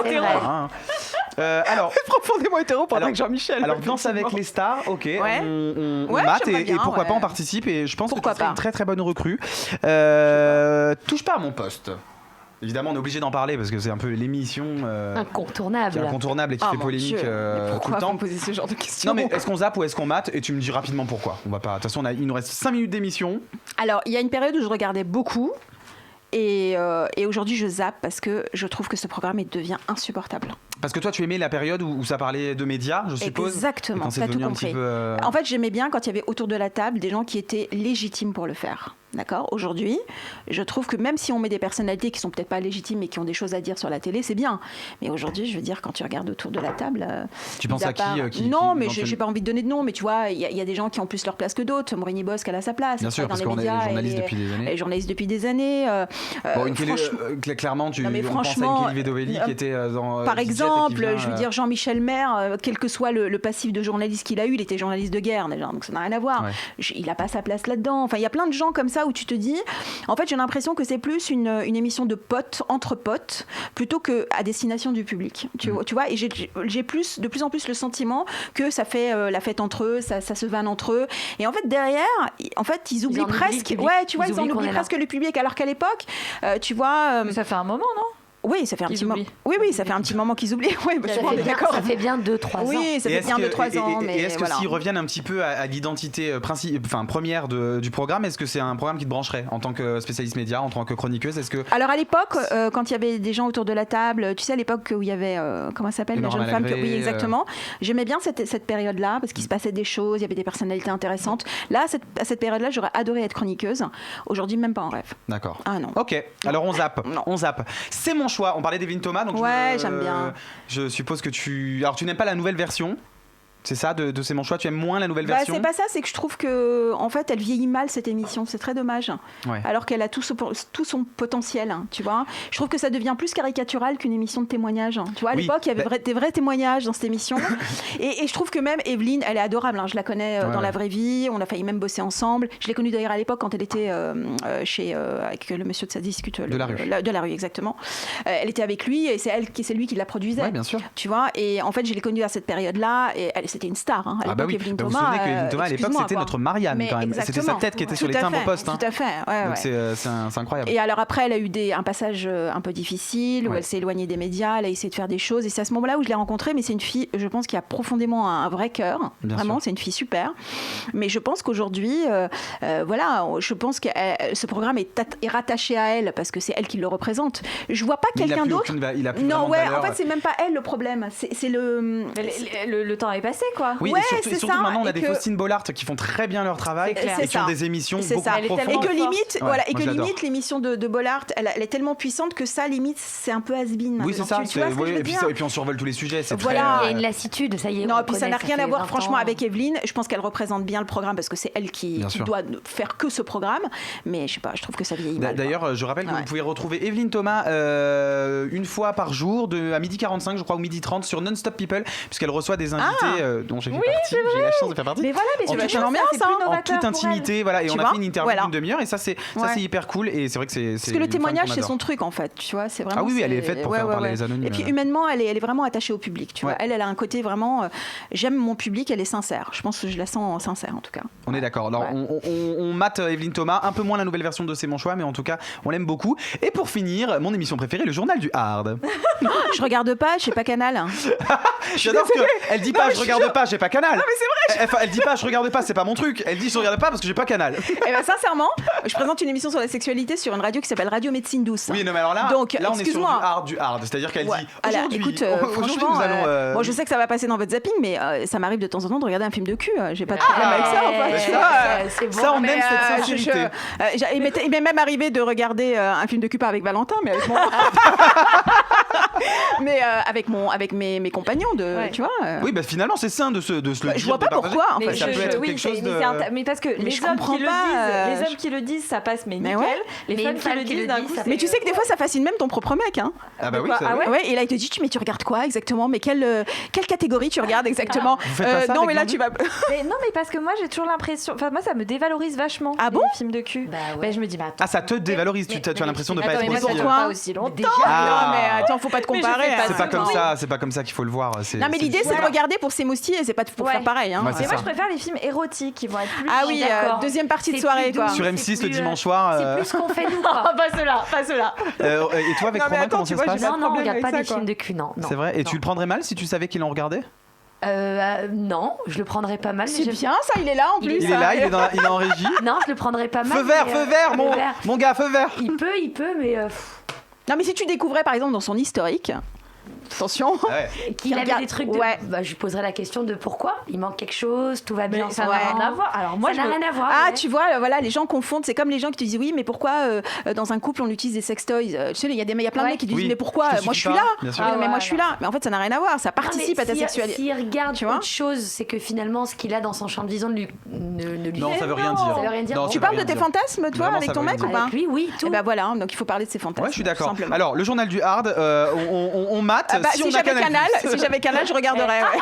B: Alors,
D: profondément hétéro pendant que Jean-Michel.
B: Alors, Danse avec les stars, ok, on mate et pourquoi pas on participe, et je pense que tu serais une très très bonne recrue. Touche pas à mon poste. Évidemment, on est obligé d'en parler parce que c'est un peu l'émission incontournable et qui fait polémique tout le temps.
D: Poser ce genre de questions.
B: Non, mais est-ce qu'on zappe ou est-ce qu'on mate ? Et tu me dis rapidement pourquoi. On va pas. De toute façon, il nous reste 5 minutes d'émission.
D: Alors, il y a une période où je regardais beaucoup. Et aujourd'hui, je zappe parce que je trouve que ce programme devient insupportable.
B: Parce que toi, tu aimais la période où ça parlait de médias, je suppose.
D: Exactement, t'as tout compris. En fait, j'aimais bien quand il y avait autour de la table des gens qui étaient légitimes pour le faire. D'accord, aujourd'hui, je trouve que même si on met des personnalités qui sont peut-être pas légitimes mais qui ont des choses à dire sur la télé, c'est bien. Mais aujourd'hui, je veux dire, quand tu regardes autour de la table,
B: tu penses à qui
D: Non, mais j'ai pas envie de donner de nom, mais tu vois, il y a des gens qui ont plus leur place que d'autres. Morini Bosque, elle a sa place.
B: Bien sûr, parce qu'on est journaliste depuis des années.
D: Journaliste depuis des années.
B: Clairement, on pense à une Kelly Vedovelli qui était dans.
D: Par exemple, je veux dire, Jean-Michel Maire, quel que soit le passif de journaliste qu'il a eu, il était journaliste de guerre déjà, donc ça n'a rien à voir. Ouais. Il n'a pas sa place là-dedans. Enfin, il y a plein de gens comme ça où tu te dis, en fait, j'ai l'impression que c'est plus une émission de potes, entre potes, plutôt qu'à destination du public. Tu vois, et j'ai de plus en plus le sentiment que ça fait la fête entre eux, ça se vanne entre eux. Et en fait, derrière, ils oublient presque. Ouais, tu vois, ils en oublient presque le public. Alors qu'à l'époque, tu vois.
C: Ça fait un moment, non ?
D: Oui, ça fait un petit moment. Oui, ça fait un petit moment qu'ils oublient. Oui,
E: ça fait bien 2-3 ans.
D: Oui, ça fait bien 2-3 ans.
B: Et est-ce que s'ils reviennent un petit peu à l'identité première du programme, est-ce que c'est un programme qui te brancherait en tant que spécialiste média, en tant que chroniqueuse?
D: Alors à l'époque, quand il y avait des gens autour de la table, tu sais, à l'époque où il y avait, comment ça s'appelle, la jeune femme oui, exactement. J'aimais bien cette période-là parce qu'il se passait des choses, il y avait des personnalités intéressantes. Là, à cette période-là, j'aurais adoré être chroniqueuse. Aujourd'hui, même pas en rêve.
B: D'accord.
D: Ah non.
B: Ok, alors on zappe. C'est mon choix. On parlait d'Evelyne Thomas, donc
D: j'aime bien.
B: Je suppose que tu n'aimes pas la nouvelle version. C'est ça, de C'est mon choix, tu aimes moins la nouvelle version?
D: C'est pas ça, c'est que je trouve que en fait, elle vieillit mal cette émission, c'est très dommage. Ouais. Alors qu'elle a tout son potentiel, hein, tu vois. Je trouve que ça devient plus caricatural qu'une émission de témoignage. Hein. Tu vois, à l'époque, il y avait des vrais témoignages dans cette émission. et je trouve que même Evelyne, elle est adorable. Hein. Je la connais dans la vraie vie. On a failli même bosser ensemble. Je l'ai connue d'ailleurs à l'époque quand elle était avec le monsieur de sa discute
B: de
D: la rue, exactement. Elle était avec lui et c'est lui qui la produisait.
B: Ouais, bien sûr.
D: Tu vois. Et en fait, je l'ai connue à cette période-là. Et c'était une star. Hein, à l'époque, Evelyne Thomas.
B: Vous vous souvenez qu'Evelyne Thomas, à l'époque, c'était notre Marianne quand même. C'était sa tête qui était sur les timbres poste.
D: Tout à fait.
B: Donc c'est incroyable.
D: Et alors après, elle a eu un passage un peu difficile où elle s'est éloignée des médias, elle a essayé de faire des choses. Et c'est à ce moment-là où je l'ai rencontrée. Mais c'est une fille, je pense, qui a profondément un vrai cœur. Vraiment, c'est une fille super. Mais je pense qu'aujourd'hui, je pense que ce programme est rattaché à elle parce que c'est elle qui le représente. Je vois pas quelqu'un d'autre.
B: Non,
D: en fait, c'est même pas elle le problème. C'est
C: le temps est passé, quoi.
B: Oui, et surtout maintenant, on a des Faustine Bollard qui font très bien leur travail et qui ont des émissions beaucoup plus profondes.
D: Et que limite, l'émission de Bollard, elle est tellement puissante que ça, limite, c'est un peu has-been.
B: Oui, c'est ça. Et puis on survole tous les sujets.
E: Il y a une lassitude, ça y est.
D: Non, et puis ça n'a rien à voir, franchement, avec Evelyne. Je pense qu'elle représente bien le programme parce que c'est elle qui doit faire que ce programme. Mais je sais pas, je trouve que ça vieillit mal.
B: D'ailleurs, je rappelle que vous pouvez retrouver Evelyne Thomas une fois par jour, à 12h45, je crois, ou 12h30 sur Non-Stop People, puisqu'elle reçoit des invités dont j'ai fait partie. J'ai eu la chance de faire partie.
C: Mais voilà, mais
D: tu vas bien ça
B: en toute intimité, voilà. Et on a fait une interview d'une demi-heure et ça c'est hyper cool. Et c'est vrai que c'est
D: parce que le témoignage c'est son truc en fait, tu vois, c'est vraiment.
B: Ah oui, elle est faite pour faire parler les anonymes.
D: Et puis humainement, elle est vraiment attachée au public, tu vois. Elle a un côté vraiment. J'aime mon public, elle est sincère. Je pense que je la sens sincère en tout cas.
B: On est d'accord. Alors on mate Evelyne Thomas, un peu moins la nouvelle version de C'est mon choix, mais en tout cas on l'aime beaucoup. Et pour finir, mon émission préférée, le journal du hard.
D: Je regarde pas, j'ai pas Canal.
B: J'adore qu'elle dit pas je regarde pas, j'ai pas Canal. Non mais c'est vrai. Elle dit pas je regarde pas, c'est pas mon truc. Elle dit je regarde pas parce que j'ai pas Canal.
D: Et ben sincèrement, je présente une émission sur la sexualité sur une radio qui s'appelle Radio Médecine Douce.
B: Oui, non mais alors là on est sur du hard, c'est-à-dire qu'elle dit aujourd'hui.
D: Écoute, franchement, nous allons. Bon, je sais que ça va passer dans votre zapping, mais ça m'arrive de temps en temps de regarder un film de cul. J'ai pas de problème avec ça.
B: Ça on aime cette sincérité.
D: Il m'est même arrivé de regarder un film de cul pas avec Valentin, mais avec moi. Mais avec mes compagnons tu vois.
B: Oui, bah finalement c'est sain de se le dire.
D: Je vois pas pourquoi. En fait,
B: ça peut être quelque chose de.
C: Mais parce que les hommes qui le disent, ça passe, mais nickel. Les femmes qui le disent, d'un coup,
D: mais tu sais que des fois ça fascine même ton propre mec, hein.
B: Ah bah oui.
D: Ouais. Et là il te dit mais tu regardes quoi exactement? Mais quelle catégorie tu regardes exactement?
B: Non
D: mais là tu vas.
C: Non mais parce que moi j'ai toujours l'impression, enfin moi ça me dévalorise vachement.
D: Ah bon?
C: Les films de cul. Bah je me dis
B: ah ça te dévalorise, tu as l'impression de pas être
C: aussi. Pas aussi longtemps.
D: Non mais attends, faut pas te comparer.
B: C'est pas comme ça qu'il faut le voir.
D: Non mais l'idée c'est de regarder pour s'émoustiller, c'est pas pour faire pareil.
C: Mais moi je préfère les films érotiques qui vont être plus.
D: Ah oui, deuxième partie de soirée quoi.
B: Sur M6 le dimanche soir.
E: C'est plus ce qu'on fait nous.
C: Pas cela.
B: Et toi avec Romain comment ça se passe?
E: Non, on regarde pas des films de cul, non.
B: C'est vrai. Et tu le prendrais mal si tu savais qu'il en regardait?
E: Non, je le prendrais pas mal.
D: C'est bien ça, il est là en plus.
B: Il est là, il est en régie.
E: Non, je le prendrais pas mal.
B: Feu vert, mon gars, feu vert.
E: Il peut, mais.
D: Non mais si tu découvrais par exemple dans son historique. Attention.
E: Qu'il avait
D: regarde-
E: des trucs de...
D: Ouais.
E: Bah, je lui poserai la question de pourquoi il manque quelque chose, tout va bien.
C: Mais ça n'a rien à voir. Alors moi,
E: ça n'a rien à voir.
D: Ah,
E: ouais.
D: tu vois, voilà, les gens confondent. C'est comme les gens qui te disent oui, mais pourquoi dans un couple on utilise des sextoys Tu sais, il y a plein de mecs qui disent
B: Oui,
D: mais pourquoi
B: je te
D: Moi je
B: suis
D: suis
B: pas,
D: là.
B: bien sûr.
D: Oui, mais moi
C: ouais,
D: je suis là. Mais en fait, ça n'a rien à voir. Ça participe à ta sexualité.
E: S'il regarde
D: Tu vois
E: autre chose, c'est que finalement, ce qu'il a dans son champ de vision ne lui
B: Non, ça veut rien dire.
E: Ça veut rien dire.
B: Non,
D: Tu
B: ça veut
D: parles de
B: rien
D: tes
B: dire.
D: fantasmes, toi,
B: Vraiment,
D: avec
B: ça
D: ton
B: veut
D: mec
B: rien
D: ou
B: dire.
D: pas
E: Avec lui, oui, tout.
D: Et ben voilà, donc il faut parler de ses fantasmes.
B: Ouais, je suis d'accord.
D: simplement.
B: Alors, le journal du hard, on mate.
D: Si
B: on a
D: j'avais
B: Canal+.
D: Canal, je regarderais. Ouais.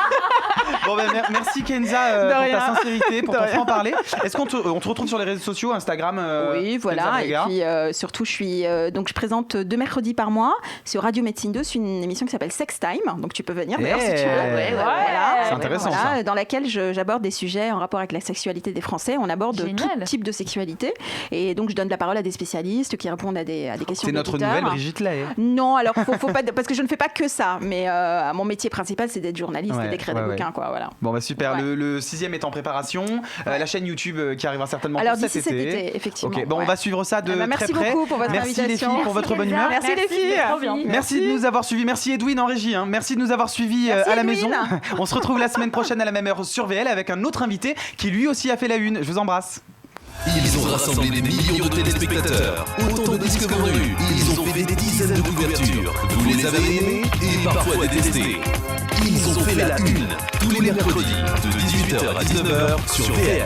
B: Bon, ben, merci Kenza
D: De
B: pour
D: rien.
B: ta sincérité, pour
D: De
B: ton
D: rien.
B: franc-parler. Est-ce qu'on te retrouve sur les réseaux sociaux, Instagram
D: Oui, voilà.
B: Kenza
D: Et
B: Brega
D: puis surtout, je présente 2 mercredis par mois sur Radio Médecine 2, c'est une émission qui s'appelle Sex Time. Donc tu peux venir d'ailleurs si tu veux.
E: Ouais,
D: Voilà.
B: C'est intéressant, ça.
D: Dans laquelle j'aborde des sujets en rapport avec la sexualité des Français. On aborde
C: Génial.
D: tout type de sexualité. Et donc je donne la parole à des spécialistes qui répondent à des questions.
B: C'est notre
D: d'auditeurs.
B: nouvelle Brigitte Lahaye.
D: Non, alors faut pas parce que je ne fais pas que ça, mais mon métier principal c'est d'être journaliste
B: Ouais,
D: et d'écrire
B: ouais,
D: des
B: ouais.
D: bouquins, quoi. Voilà.
B: Bon, bah super.
D: Ouais.
B: Le 6e est en préparation. La chaîne YouTube qui arrivera certainement
D: Alors
B: pour
D: d'ici cet été, effectivement.
B: Ok, bon,
D: ouais.
B: on va suivre ça de
D: bah,
B: très
D: merci
B: près.
D: beaucoup pour votre
B: Merci les
D: invitation.
B: filles pour votre bonne humeur.
D: Merci les filles.
C: c'était trop bien.
B: Merci de nous avoir suivis. Merci Edwin en régie. Hein. Merci de nous avoir suivis
D: Merci,
B: à la
D: Edwin.
B: maison. On se retrouve la semaine prochaine à la même heure sur VL avec un autre invité qui lui aussi a fait la une. Je vous embrasse.
A: Ils ont rassemblé des millions de téléspectateurs, autant de disques vendus. Ils ont fait des dizaines de couvertures. Vous les avez aimés et parfois détestés. Ils ont fait la une tous les mercredis de 18h à 19h sur VL.